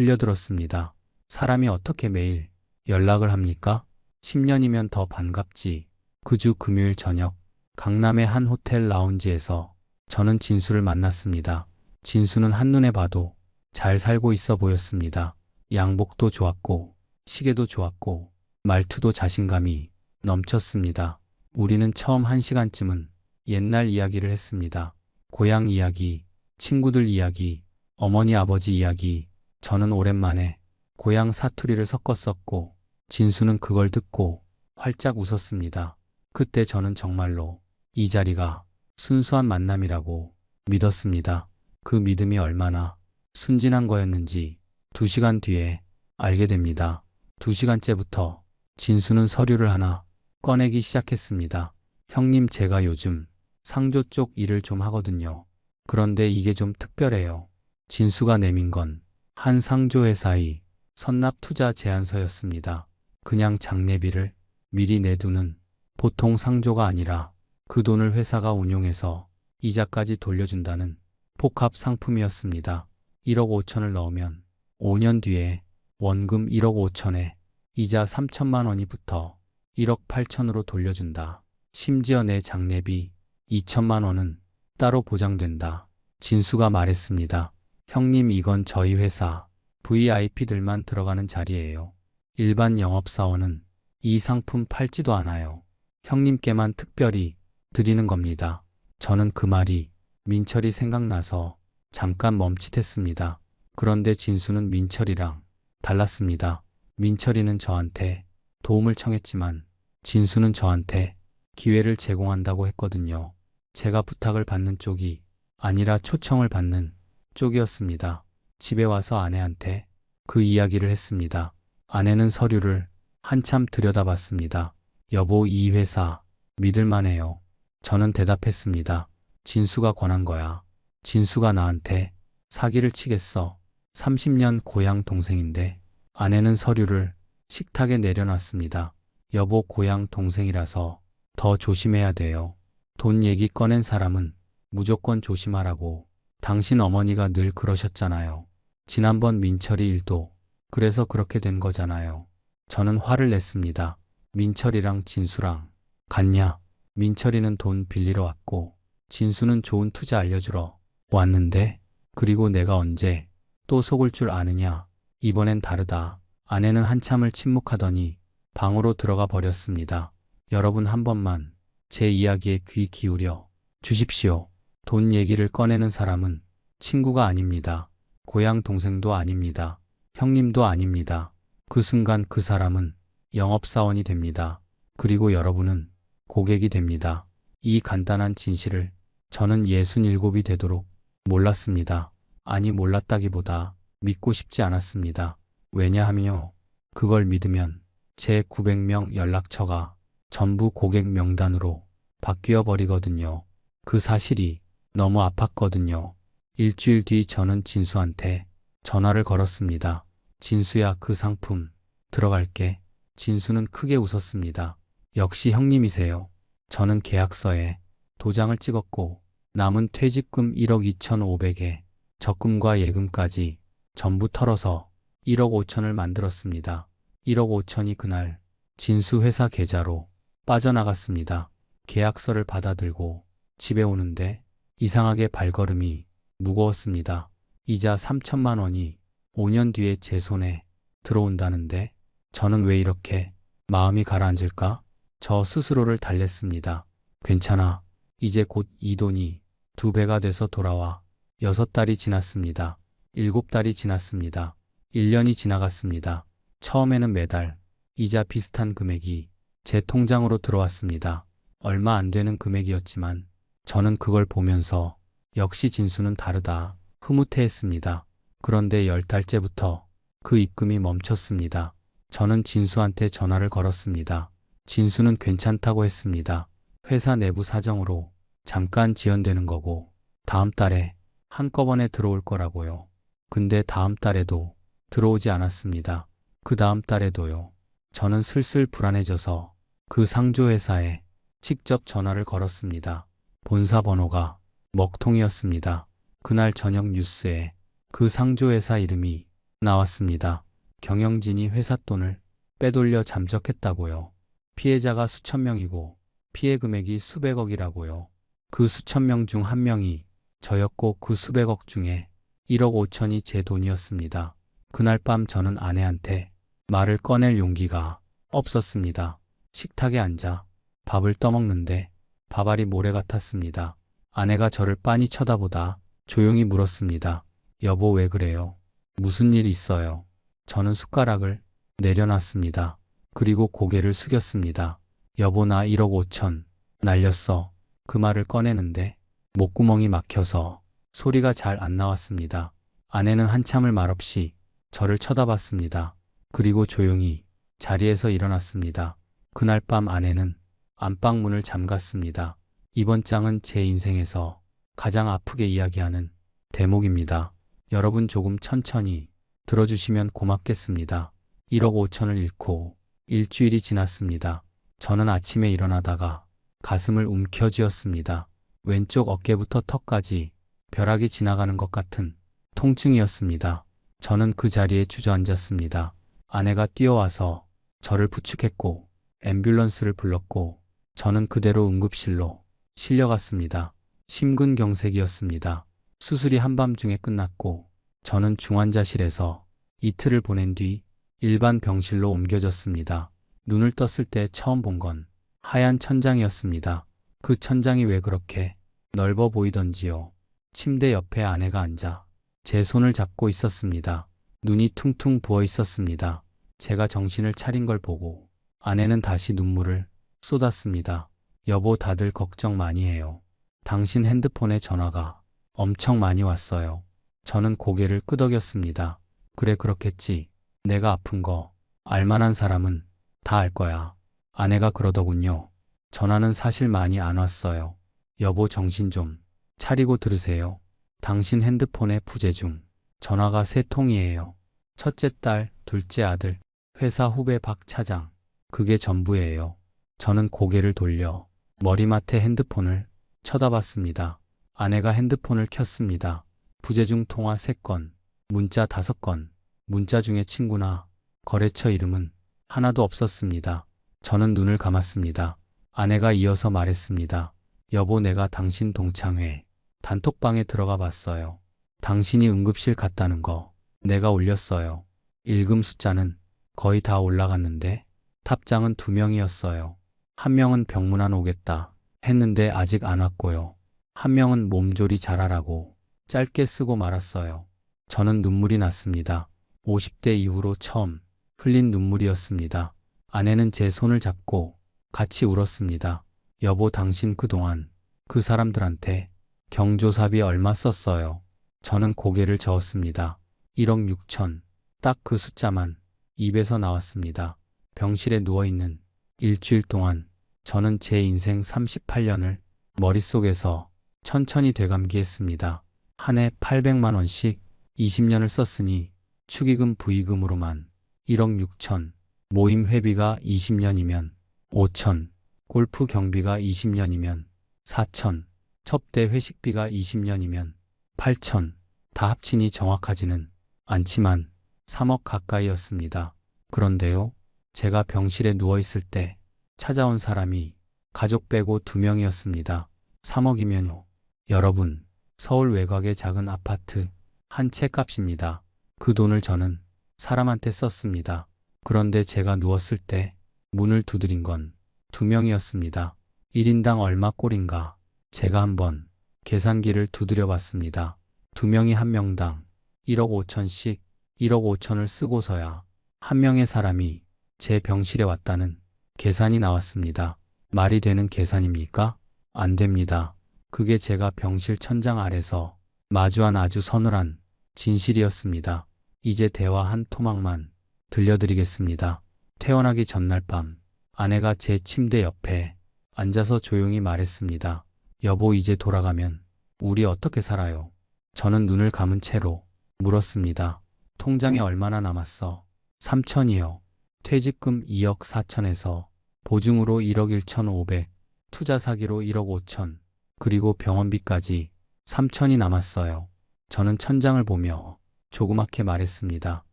흘려들었습니다. 사람이 어떻게 매일 연락을 합니까? 10년이면 더 반갑지. 그 주 금요일 저녁 강남의 한 호텔 라운지에서 저는 진수를 만났습니다. 진수는 한눈에 봐도 잘 살고 있어 보였습니다. 양복도 좋았고 시계도 좋았고 말투도 자신감이 넘쳤습니다. 우리는 처음 1시간쯤은 옛날 이야기를 했습니다. 고향 이야기, 친구들 이야기, 어머니 아버지 이야기. 저는 오랜만에 고향 사투리를 섞었었고 진수는 그걸 듣고 활짝 웃었습니다. 그때 저는 정말로 이 자리가 순수한 만남이라고 믿었습니다. 그 믿음이 얼마나 순진한 거였는지 2시간 뒤에 알게 됩니다. 2시간째부터 진수는 서류를 하나 꺼내기 시작했습니다. 형님, 제가 요즘 상조 쪽 일을 좀 하거든요. 그런데 이게 좀 특별해요. 진수가 내민 건 한 상조 회사의 선납 투자 제안서였습니다. 그냥 장례비를 미리 내두는 보통 상조가 아니라 그 돈을 회사가 운용해서 이자까지 돌려준다는 복합 상품이었습니다. 1억 5천을 넣으면 5년 뒤에 원금 1억 5천에 이자 3천만 원이 붙어 1억 8천으로 돌려준다. 심지어 내 장례비 2천만 원은 따로 보장된다. 진수가 말했습니다. 형님, 이건 저희 회사 VIP들만 들어가는 자리예요. 일반 영업사원은 이 상품 팔지도 않아요. 형님께만 특별히 드리는 겁니다. 저는 그 말이 민철이 생각나서 잠깐 멈칫했습니다. 그런데 진수는 민철이랑 달랐습니다. 민철이는 저한테 도움을 청했지만 진수는 저한테 기회를 제공한다고 했거든요. 제가 부탁을 받는 쪽이 아니라 초청을 받는 쪽이었습니다. 집에 와서 아내한테 그 이야기를 했습니다. 아내는 서류를 한참 들여다봤습니다. 여보, 이 회사 믿을만해요. 저는 대답했습니다. 진수가 권한 거야. 진수가 나한테 사기를 치겠어. 30년 고향 동생인데. 아내는 서류를 식탁에 내려놨습니다. 여보, 고향 동생이라서 더 조심해야 돼요. 돈 얘기 꺼낸 사람은 무조건 조심하라고. 당신 어머니가 늘 그러셨잖아요. 지난번 민철이 일도 그래서 그렇게 된 거잖아요. 저는 화를 냈습니다. 민철이랑 진수랑 같냐? 민철이는 돈 빌리러 왔고 진수는 좋은 투자 알려주러 왔는데, 그리고 내가 언제 또 속을 줄 아느냐? 이번엔 다르다. 아내는 한참을 침묵하더니 방으로 들어가 버렸습니다. 여러분, 한 번만 제 이야기에 귀 기울여 주십시오. 돈 얘기를 꺼내는 사람은 친구가 아닙니다. 고향 동생도 아닙니다. 형님도 아닙니다. 그 순간 그 사람은 영업사원이 됩니다. 그리고 여러분은 고객이 됩니다. 이 간단한 진실을 저는 67이 되도록 몰랐습니다. 아니, 몰랐다기보다 믿고 싶지 않았습니다. 왜냐하면요, 그걸 믿으면 제 900명 연락처가 전부 고객 명단으로 바뀌어 버리거든요. 그 사실이 너무 아팠거든요. 일주일 뒤 저는 진수한테 전화를 걸었습니다. 진수야, 그 상품 들어갈게. 진수는 크게 웃었습니다. 역시 형님이세요. 저는 계약서에 도장을 찍었고 남은 퇴직금 1억 2,500에 적금과 예금까지 전부 털어서 1억 5천을 만들었습니다. 1억 5천이 그날 진수 회사 계좌로 빠져나갔습니다. 계약서를 받아들고 집에 오는데 이상하게 발걸음이 무거웠습니다. 이자 3천만 원이 5년 뒤에 제 손에 들어온다는데 저는 왜 이렇게 마음이 가라앉을까? 저 스스로를 달랬습니다. 괜찮아. 이제 곧 이 돈이 2배가 돼서 돌아와. 6달이 지났습니다. 7달이 지났습니다. 1년이 지나갔습니다. 처음에는 매달 이자 비슷한 금액이 제 통장으로 들어왔습니다. 얼마 안 되는 금액이었지만 저는 그걸 보면서 역시 진수는 다르다 흐뭇해했습니다. 그런데 10달째부터 그 입금이 멈췄습니다. 저는 진수한테 전화를 걸었습니다. 진수는 괜찮다고 했습니다. 회사 내부 사정으로 잠깐 지연되는 거고 다음 달에 한꺼번에 들어올 거라고요. 근데 다음 달에도 들어오지 않았습니다. 그 다음 달에도요. 저는 슬슬 불안해져서 그 상조회사에 직접 전화를 걸었습니다. 본사 번호가 먹통이었습니다. 그날 저녁 뉴스에 그 상조회사 이름이 나왔습니다. 경영진이 회사 돈을 빼돌려 잠적했다고요. 피해자가 수천 명이고 피해 금액이 수백억이라고요. 그 수천 명 중 한 명이 저였고 그 수백억 중에 1억 5천이 제 돈이었습니다. 그날 밤 저는 아내한테 말을 꺼낼 용기가 없었습니다. 식탁에 앉아 밥을 떠먹는데 밥알이 모래 같았습니다. 아내가 저를 빤히 쳐다보다 조용히 물었습니다. 여보, 왜 그래요? 무슨 일 있어요? 저는 숟가락을 내려놨습니다. 그리고 고개를 숙였습니다. 여보, 나 1억 5천 날렸어. 그 말을 꺼내는데 목구멍이 막혀서 소리가 잘 안 나왔습니다. 아내는 한참을 말없이 저를 쳐다봤습니다. 그리고 조용히 자리에서 일어났습니다. 그날 밤 아내는 안방문을 잠갔습니다. 이번 장은 제 인생에서 가장 아프게 이야기하는 대목입니다. 여러분, 조금 천천히 들어주시면 고맙겠습니다. 1억 5천을 잃고 일주일이 지났습니다. 저는 아침에 일어나다가 가슴을 움켜쥐었습니다. 왼쪽 어깨부터 턱까지 벼락이 지나가는 것 같은 통증이었습니다. 저는 그 자리에 주저앉았습니다. 아내가 뛰어와서 저를 부축했고 앰뷸런스를 불렀고 저는 그대로 응급실로 실려갔습니다. 심근경색이었습니다. 수술이 한밤중에 끝났고 저는 중환자실에서 이틀을 보낸 뒤 일반 병실로 옮겨졌습니다. 눈을 떴을 때 처음 본 건 하얀 천장이었습니다. 그 천장이 왜 그렇게 넓어 보이던지요. 침대 옆에 아내가 앉아 제 손을 잡고 있었습니다. 눈이 퉁퉁 부어 있었습니다. 제가 정신을 차린 걸 보고 아내는 다시 눈물을 쏟았습니다. 여보, 다들 걱정 많이 해요. 당신 핸드폰에 전화가 엄청 많이 왔어요. 저는 고개를 끄덕였습니다. 그래, 그렇겠지. 내가 아픈 거 알만한 사람은 다 알 거야. 아내가 그러더군요. 전화는 사실 많이 안 왔어요. 여보, 정신 좀 차리고 들으세요. 당신 핸드폰에 부재중 전화가 3통이에요. 첫째 딸, 둘째 아들, 회사 후배 박 차장. 그게 전부예요. 저는 고개를 돌려 머리맡에 핸드폰을 쳐다봤습니다. 아내가 핸드폰을 켰습니다. 부재중 통화 3건, 문자 5건, 문자 중에 친구나 거래처 이름은 하나도 없었습니다. 저는 눈을 감았습니다. 아내가 이어서 말했습니다. 여보, 내가 당신 동창회 단톡방에 들어가 봤어요. 당신이 응급실 갔다는 거 내가 올렸어요. 읽음 숫자는 거의 다 올라갔는데 탑장은 2명이었어요. 한 명은 병문안 오겠다 했는데 아직 안 왔고요. 한 명은 몸조리 잘하라고 짧게 쓰고 말았어요. 저는 눈물이 났습니다. 50대 이후로 처음 흘린 눈물이었습니다. 아내는 제 손을 잡고 같이 울었습니다. 여보, 당신 그동안 그 사람들한테 경조사비 얼마 썼어요? 저는 고개를 저었습니다. 1억 6천. 딱 그 숫자만 입에서 나왔습니다. 병실에 누워있는 일주일 동안 저는 제 인생 38년을 머릿속에서 천천히 되감기했습니다. 한 해 800만 원씩 20년을 썼으니 축의금 부의금으로만 1억 6천, 모임 회비가 20년이면 5천, 골프 경비가 20년이면 4천, 첩대 회식비가 20년이면 8천, 다 합치니 정확하지는 않지만 3억 가까이였습니다. 그런데요, 제가 병실에 누워있을 때 찾아온 사람이 가족 빼고 2명이었습니다. 3억이면요. 여러분, 서울 외곽의 작은 아파트 한 채 값입니다. 그 돈을 저는 사람한테 썼습니다. 그런데 제가 누웠을 때 문을 두드린 건 2명이었습니다. 1인당 얼마 꼴인가? 제가 한번 계산기를 두드려 봤습니다. 2명이 한 명당 1억 5천씩 1억 5천을 쓰고서야 한 명의 사람이 제 병실에 왔다는 계산이 나왔습니다. 말이 되는 계산입니까? 안 됩니다. 그게 제가 병실 천장 아래서 마주한 아주 서늘한 진실이었습니다. 이제 대화 한 토막만 들려드리겠습니다. 퇴원하기 전날 밤 아내가 제 침대 옆에 앉아서 조용히 말했습니다. 여보, 이제 돌아가면 우리 어떻게 살아요? 저는 눈을 감은 채로 물었습니다. 통장에 얼마나 남았어? 3천이요. 퇴직금 2억 4천에서 보증으로 1억 1천5백, 투자 사기로 1억 5천, 그리고 병원비까지 3천이 남았어요. 저는 천장을 보며 조그맣게 말했습니다.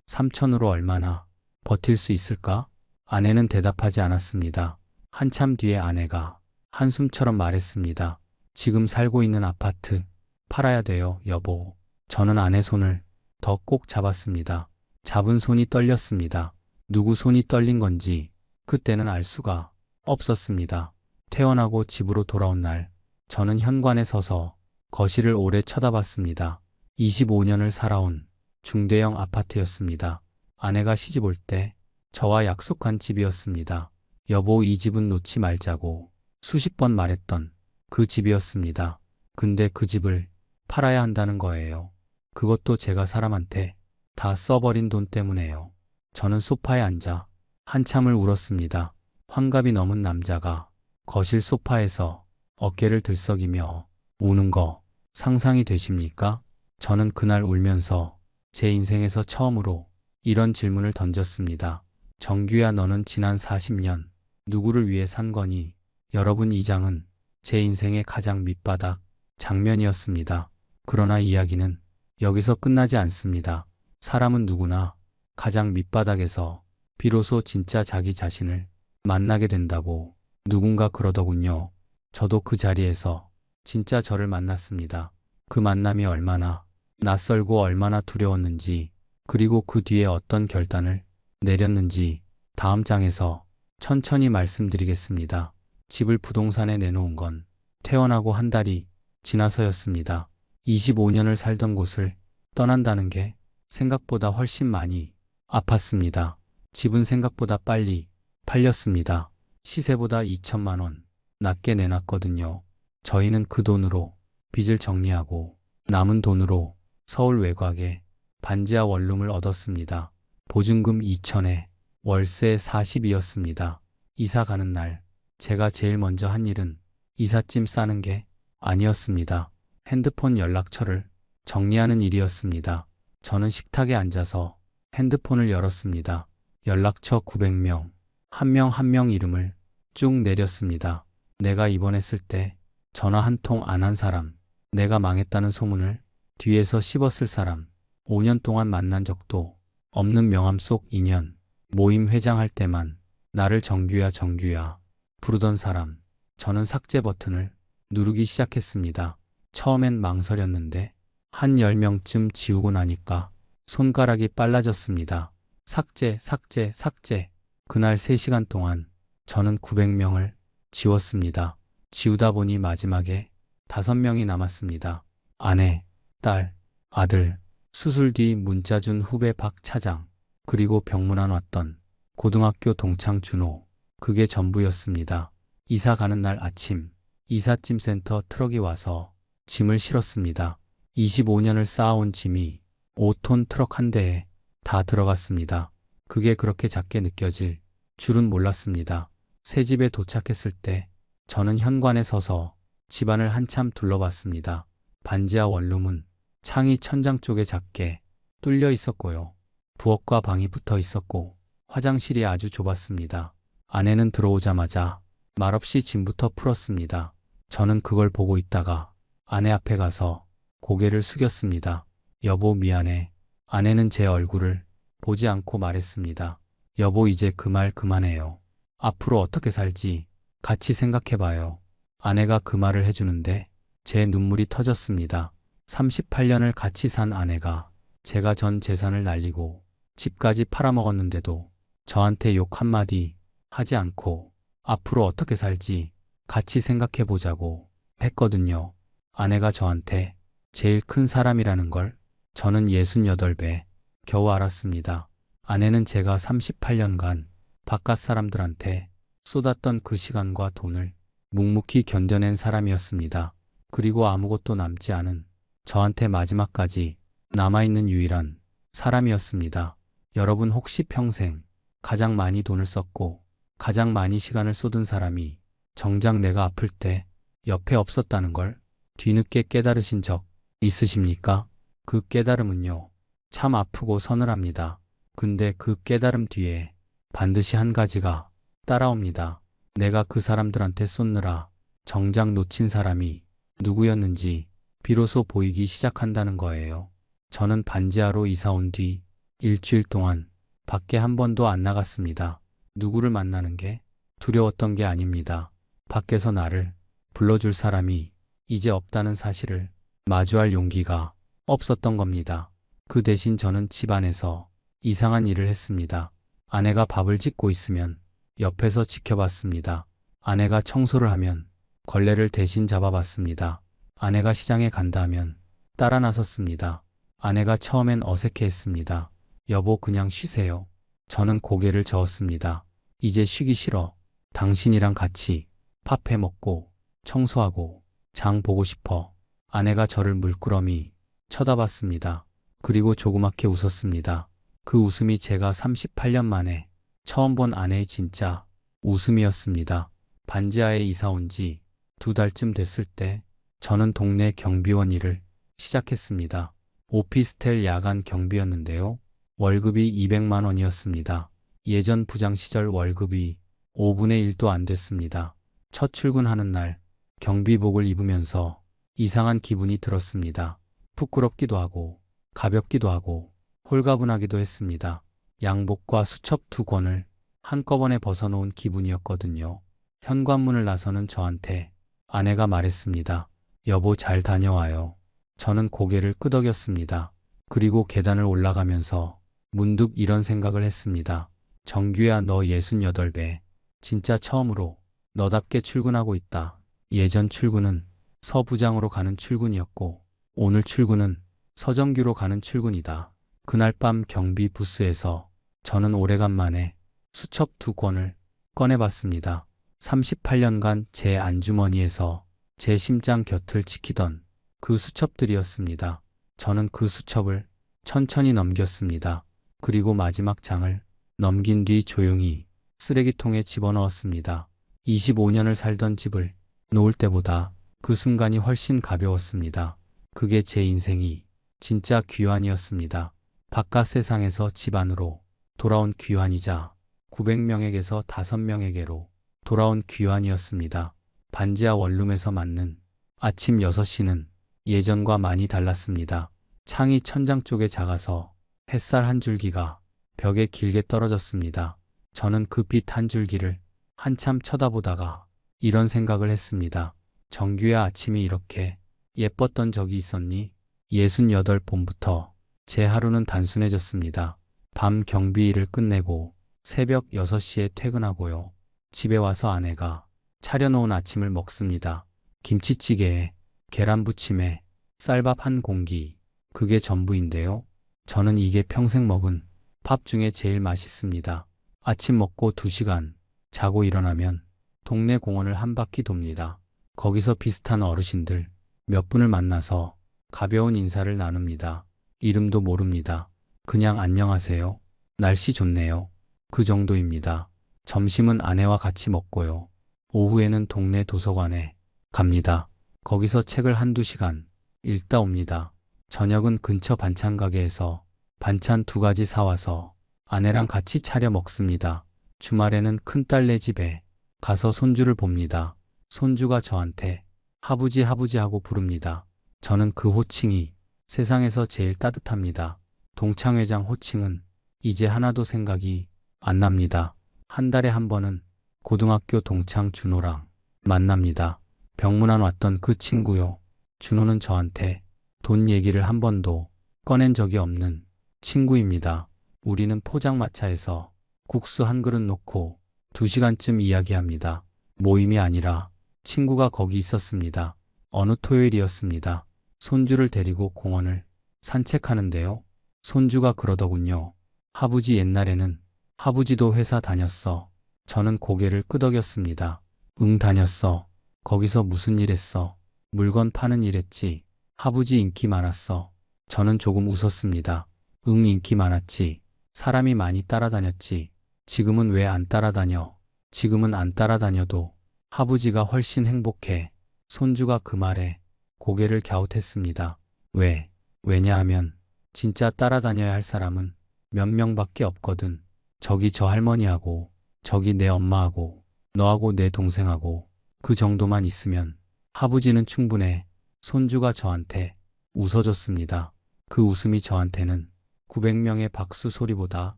3천으로 얼마나 버틸 수 있을까? 아내는 대답하지 않았습니다. 한참 뒤에 아내가 한숨처럼 말했습니다. 지금 살고 있는 아파트 팔아야 돼요, 여보. 저는 아내 손을 더 꼭 잡았습니다. 잡은 손이 떨렸습니다. 누구 손이 떨린 건지 그때는 알 수가 없었습니다. 퇴원하고 집으로 돌아온 날, 저는 현관에 서서 거실을 오래 쳐다봤습니다. 25년을 살아온 중대형 아파트였습니다. 아내가 시집 올 때 저와 약속한 집이었습니다. 여보, 이 집은 놓지 말자고 수십 번 말했던 그 집이었습니다. 근데 그 집을 팔아야 한다는 거예요. 그것도 제가 사람한테 다 써버린 돈 때문에요. 저는 소파에 앉아 한참을 울었습니다. 환갑이 넘은 남자가 거실 소파에서 어깨를 들썩이며 우는 거 상상이 되십니까? 저는 그날 울면서 제 인생에서 처음으로 이런 질문을 던졌습니다. 정규야, 너는 지난 40년 누구를 위해 산 거니? 여러분, 이 장은 제 인생의 가장 밑바닥 장면이었습니다. 그러나 이야기는 여기서 끝나지 않습니다. 사람은 누구나 가장 밑바닥에서 비로소 진짜 자기 자신을 만나게 된다고 누군가 그러더군요. 저도 그 자리에서 진짜 저를 만났습니다. 그 만남이 얼마나 낯설고 얼마나 두려웠는지, 그리고 그 뒤에 어떤 결단을 내렸는지 다음 장에서 천천히 말씀드리겠습니다. 집을 부동산에 내놓은 건 퇴원하고 한 달이 지나서였습니다. 25년을 살던 곳을 떠난다는 게 생각보다 훨씬 많이 아팠습니다. 집은 생각보다 빨리 팔렸습니다. 시세보다 2천만 원 낮게 내놨거든요. 저희는 그 돈으로 빚을 정리하고 남은 돈으로 서울 외곽에 반지하 원룸을 얻었습니다. 보증금 2천에 월세 40이었습니다. 이사 가는 날 제가 제일 먼저 한 일은 이삿짐 싸는 게 아니었습니다. 핸드폰 연락처를 정리하는 일이었습니다. 저는 식탁에 앉아서 핸드폰을 열었습니다. 연락처 900명, 한 명 한 명 이름을 쭉 내렸습니다. 내가 입원했을 때 전화 한 통 안 한 사람, 내가 망했다는 소문을 뒤에서 씹었을 사람, 5년 동안 만난 적도 없는 명함 속 인연, 모임 회장할 때만 나를 정규야 정규야 부르던 사람. 저는 삭제 버튼을 누르기 시작했습니다. 처음엔 망설였는데 한 10명쯤 지우고 나니까 손가락이 빨라졌습니다. 삭제, 삭제, 삭제. 그날 3시간 동안 저는 900명을 지웠습니다. 지우다 보니 마지막에 5명이 남았습니다. 아내, 딸, 아들, 수술 뒤 문자 준 후배 박 차장, 그리고 병문안 왔던 고등학교 동창 준호. 그게 전부였습니다. 이사 가는 날 아침, 이삿짐 센터 트럭이 와서 짐을 실었습니다. 25년을 쌓아온 짐이 5톤 트럭 한 대에 다 들어갔습니다. 그게 그렇게 작게 느껴질 줄은 몰랐습니다. 새 집에 도착했을 때 저는 현관에 서서 집안을 한참 둘러봤습니다. 반지하 원룸은 창이 천장 쪽에 작게 뚫려 있었고요. 부엌과 방이 붙어 있었고 화장실이 아주 좁았습니다. 아내는 들어오자마자 말없이 짐부터 풀었습니다. 저는 그걸 보고 있다가 아내 앞에 가서 고개를 숙였습니다. 여보 미안해. 아내는 제 얼굴을 보지 않고 말했습니다. 여보 이제 그 말 그만해요. 앞으로 어떻게 살지 같이 생각해봐요. 아내가 그 말을 해주는데 제 눈물이 터졌습니다. 38년을 같이 산 아내가 제가 전 재산을 날리고 집까지 팔아먹었는데도 저한테 욕 한마디 하지 않고 앞으로 어떻게 살지 같이 생각해보자고 했거든요. 아내가 저한테 제일 큰 사람이라는 걸 저는 68배 겨우 알았습니다. 아내는 제가 38년간 바깥 사람들한테 쏟았던 그 시간과 돈을 묵묵히 견뎌낸 사람이었습니다. 그리고 아무것도 남지 않은 저한테 마지막까지 남아있는 유일한 사람이었습니다. 여러분 혹시 평생 가장 많이 돈을 썼고 가장 많이 시간을 쏟은 사람이 정작 내가 아플 때 옆에 없었다는 걸 뒤늦게 깨달으신 적 있으십니까? 그 깨달음은요, 참 아프고 서늘합니다. 근데 그 깨달음 뒤에 반드시 한 가지가 따라옵니다. 내가 그 사람들한테 쏟느라 정작 놓친 사람이 누구였는지 비로소 보이기 시작한다는 거예요. 저는 반지하로 이사 온 뒤 일주일 동안 밖에 한 번도 안 나갔습니다. 누구를 만나는 게 두려웠던 게 아닙니다. 밖에서 나를 불러줄 사람이 이제 없다는 사실을 마주할 용기가 없었던 겁니다. 그 대신 저는 집안에서 이상한 일을 했습니다. 아내가 밥을 짓고 있으면 옆에서 지켜봤습니다. 아내가 청소를 하면 걸레를 대신 잡아봤습니다. 아내가 시장에 간다 하면 따라 나섰습니다. 아내가 처음엔 어색해했습니다. 여보 그냥 쉬세요. 저는 고개를 저었습니다. 이제 쉬기 싫어. 당신이랑 같이 밥 해 먹고 청소하고 장 보고 싶어. 아내가 저를 물끄러미 쳐다봤습니다. 그리고 조그맣게 웃었습니다. 그 웃음이 제가 38년 만에 처음 본 아내의 진짜 웃음이었습니다. 반지하에 이사 온 지 2달쯤 됐을 때 저는 동네 경비원 일을 시작했습니다. 오피스텔 야간 경비였는데요. 월급이 200만 원이었습니다. 예전 부장 시절 월급이 5분의 1도 안 됐습니다. 첫 출근하는 날 경비복을 입으면서 이상한 기분이 들었습니다. 부끄럽기도 하고 가볍기도 하고 홀가분하기도 했습니다. 양복과 수첩 2권을 한꺼번에 벗어놓은 기분이었거든요. 현관문을 나서는 저한테 아내가 말했습니다. 여보 잘 다녀와요. 저는 고개를 끄덕였습니다. 그리고 계단을 올라가면서 문득 이런 생각을 했습니다. 정규야 너 68배. 진짜 처음으로 너답게 출근하고 있다. 예전 출근은 서 부장으로 가는 출근이었고 오늘 출근은 서정규로 가는 출근이다. 그날 밤 경비 부스에서 저는 오래간만에 수첩 2권을 꺼내봤습니다. 38년간 제 안주머니에서 제 심장 곁을 지키던 그 수첩들이었습니다. 저는 그 수첩을 천천히 넘겼습니다. 그리고 마지막 장을 넘긴 뒤 조용히 쓰레기통에 집어넣었습니다. 25년을 살던 집을 놓을 때보다 그 순간이 훨씬 가벼웠습니다. 그게 제 인생이 진짜 귀환이었습니다. 바깥 세상에서 집 안으로 돌아온 귀환이자 900명에게서 5명에게로 돌아온 귀환이었습니다. 반지하 원룸에서 맞는 아침 6시는 예전과 많이 달랐습니다. 창이 천장 쪽에 작아서 햇살 한 줄기가 벽에 길게 떨어졌습니다. 저는 그 빛 한 줄기를 한참 쳐다보다가 이런 생각을 했습니다. 정규야, 아침이 이렇게 예뻤던 적이 있었니? 68봄부터 제 하루는 단순해졌습니다. 밤 경비 일을 끝내고 새벽 6시에 퇴근하고요. 집에 와서 아내가 차려놓은 아침을 먹습니다. 김치찌개에 계란부침에 쌀밥 한 공기. 그게 전부인데요. 저는 이게 평생 먹은 밥 중에 제일 맛있습니다. 아침 먹고 2시간 자고 일어나면 동네 공원을 한 바퀴 돕니다. 거기서 비슷한 어르신들 몇 분을 만나서 가벼운 인사를 나눕니다. 이름도 모릅니다. 그냥 안녕하세요. 날씨 좋네요. 그 정도입니다. 점심은 아내와 같이 먹고요. 오후에는 동네 도서관에 갑니다. 거기서 책을 한두 시간 읽다 옵니다. 저녁은 근처 반찬 가게에서 반찬 2가지 사와서 아내랑 같이 차려 먹습니다. 주말에는 큰딸네 집에 가서 손주를 봅니다. 손주가 저한테 하부지 하부지 하고 부릅니다. 저는 그 호칭이 세상에서 제일 따뜻합니다. 동창회장 호칭은 이제 하나도 생각이 안 납니다. 한 달에 한 번은 고등학교 동창 준호랑 만납니다. 병문안 왔던 그 친구요. 준호는 저한테 돈 얘기를 한 번도 꺼낸 적이 없는 친구입니다. 우리는 포장마차에서 국수 한 그릇 놓고 2시간쯤 이야기합니다. 모임이 아니라 친구가 거기 있었습니다. 어느 토요일이었습니다. 손주를 데리고 공원을 산책하는데요. 손주가 그러더군요. 하부지 옛날에는 하부지도 회사 다녔어. 저는 고개를 끄덕였습니다. 응, 다녔어. 거기서 무슨 일 했어? 물건 파는 일 했지. 하부지 인기 많았어. 저는 조금 웃었습니다. 응, 인기 많았지. 사람이 많이 따라다녔지. 지금은 왜 안 따라다녀? 지금은 안 따라다녀도 하부지가 훨씬 행복해. 손주가 그 말에 고개를 갸웃했습니다. 왜? 왜냐하면 진짜 따라다녀야 할 사람은 몇 명밖에 없거든. 저기 저 할머니하고 저기 내 엄마하고 너하고 내 동생하고 그 정도만 있으면 하부지는 충분해. 손주가 저한테 웃어줬습니다. 그 웃음이 저한테는 900명의 박수 소리보다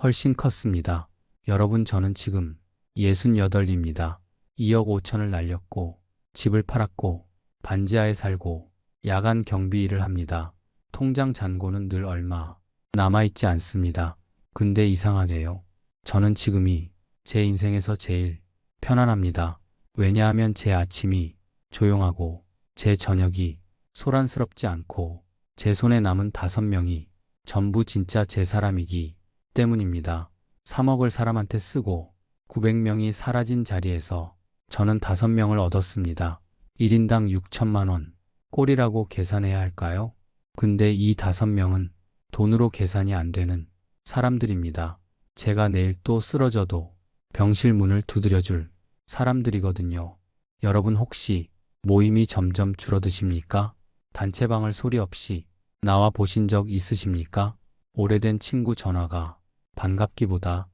훨씬 컸습니다. 여러분, 저는 지금 68입니다. 2억 5천을 날렸고 집을 팔았고 반지하에 살고 야간 경비 일을 합니다. 통장 잔고는 늘 얼마 남아있지 않습니다. 근데 이상하게요. 저는 지금이 제 인생에서 제일 편안합니다. 왜냐하면 제 아침이 조용하고 제 저녁이 소란스럽지 않고 제 손에 남은 5명이 전부 진짜 제 사람이기 때문입니다. 3억을 사람한테 쓰고 900명이 사라진 자리에서 저는 5명을 얻었습니다. 1인당 6천만 원 꼴이라고 계산해야 할까요? 근데 이 5명은 돈으로 계산이 안 되는 사람들입니다. 제가 내일 또 쓰러져도 병실 문을 두드려줄 사람들이거든요. 여러분, 혹시 모임이 점점 줄어드십니까? 단체방을 소리 없이 나와 보신 적 있으십니까? 오래된 친구 전화가 반갑기보다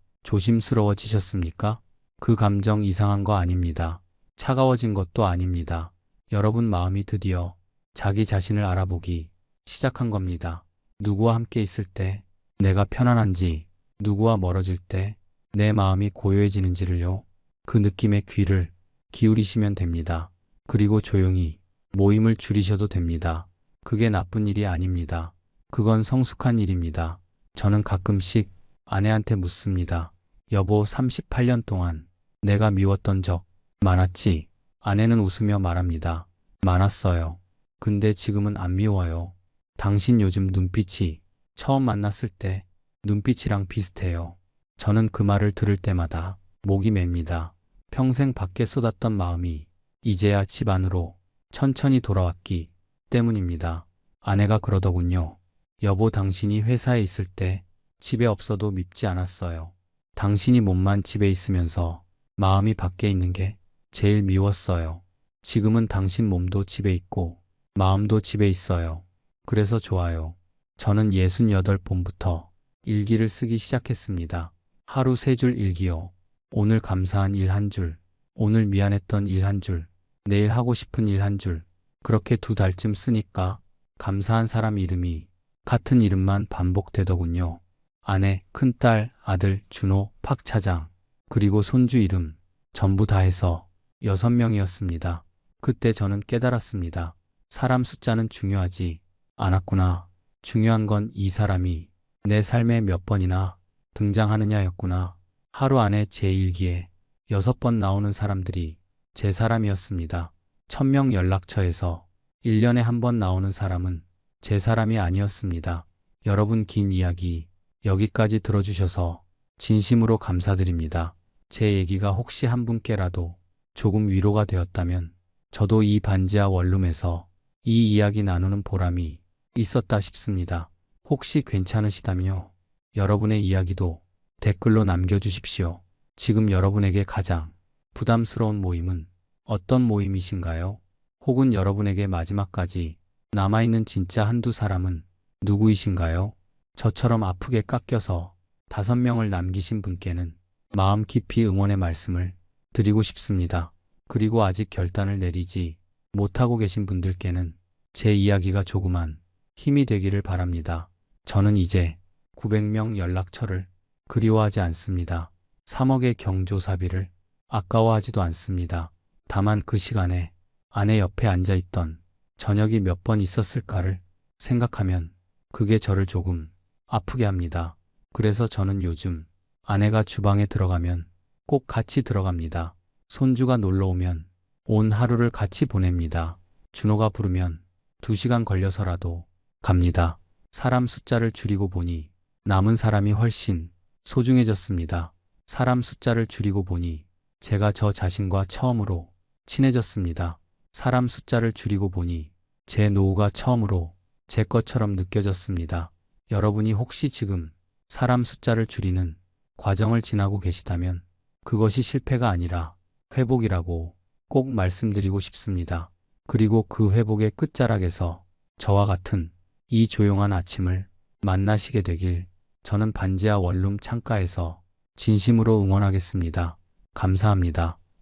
조심스러워지셨습니까? 그 감정 이상한 거 아닙니다. 차가워진 것도 아닙니다. 여러분 마음이 드디어 자기 자신을 알아보기 시작한 겁니다. 누구와 함께 있을 때 내가 편안한지, 누구와 멀어질 때 내 마음이 고요해지는지를요. 그 느낌에 귀를 기울이시면 됩니다. 그리고 조용히 모임을 줄이셔도 됩니다. 그게 나쁜 일이 아닙니다. 그건 성숙한 일입니다. 저는 가끔씩 아내한테 묻습니다. 여보, 38년 동안 내가 미웠던 적 많았지? 아내는 웃으며 말합니다. 많았어요. 근데 지금은 안 미워요. 당신 요즘 눈빛이 처음 만났을 때 눈빛이랑 비슷해요. 저는 그 말을 들을 때마다 목이 맵니다. 평생 밖에 쏟았던 마음이 이제야 집 안으로 천천히 돌아왔기 때문입니다. 아내가 그러더군요. 여보, 당신이 회사에 있을 때 집에 없어도 밉지 않았어요. 당신이 몸만 집에 있으면서 마음이 밖에 있는 게 제일 미웠어요. 지금은 당신 몸도 집에 있고 마음도 집에 있어요. 그래서 좋아요. 저는 68봄부터 일기를 쓰기 시작했습니다. 하루 3줄 일기요. 오늘 감사한 일 1줄, 오늘 미안했던 일 1줄, 내일 하고 싶은 일 1줄. 그렇게 2달쯤 쓰니까 감사한 사람 이름이 같은 이름만 반복되더군요. 아내, 큰딸, 아들, 준호, 박 차장, 그리고 손주 이름 전부 다 해서 6명이었습니다. 그때 저는 깨달았습니다. 사람 숫자는 중요하지 않았구나. 중요한 건 이 사람이 내 삶에 몇 번이나 등장하느냐였구나. 하루 안에 제 일기에 6번 나오는 사람들이 제 사람이었습니다. 1000명 연락처에서 1년에 한 번 나오는 사람은 제 사람이 아니었습니다. 여러분, 긴 이야기 여기까지 들어주셔서 진심으로 감사드립니다. 제 얘기가 혹시 한 분께라도 조금 위로가 되었다면 저도 이 반지하 원룸에서 이 이야기 나누는 보람이 있었다 싶습니다. 혹시 괜찮으시다며 여러분의 이야기도 댓글로 남겨주십시오. 지금 여러분에게 가장 부담스러운 모임은 어떤 모임이신가요? 혹은 여러분에게 마지막까지 남아있는 진짜 한두 사람은 누구이신가요? 저처럼 아프게 깎여서 5명을 남기신 분께는 마음 깊이 응원의 말씀을 드리고 싶습니다. 그리고 아직 결단을 내리지 못하고 계신 분들께는 제 이야기가 조그만 힘이 되기를 바랍니다. 저는 이제 900명 연락처를 그리워하지 않습니다. 3억의 경조사비를 아까워하지도 않습니다. 다만 그 시간에 아내 옆에 앉아있던 저녁이 몇 번 있었을까를 생각하면 그게 저를 조금 아프게 합니다. 그래서 저는 요즘 아내가 주방에 들어가면 꼭 같이 들어갑니다. 손주가 놀러 오면 온 하루를 같이 보냅니다. 준호가 부르면 2시간 걸려서라도 갑니다. 사람 숫자를 줄이고 보니 남은 사람이 훨씬 소중해졌습니다. 사람 숫자를 줄이고 보니 제가 저 자신과 처음으로 친해졌습니다. 사람 숫자를 줄이고 보니 제 노후가 처음으로 제 것처럼 느껴졌습니다. 여러분이 혹시 지금 사람 숫자를 줄이는 과정을 지나고 계시다면 그것이 실패가 아니라 회복이라고 꼭 말씀드리고 싶습니다. 그리고 그 회복의 끝자락에서 저와 같은 이 조용한 아침을 만나시게 되길 저는 반지하 원룸 창가에서 진심으로 응원하겠습니다. 감사합니다.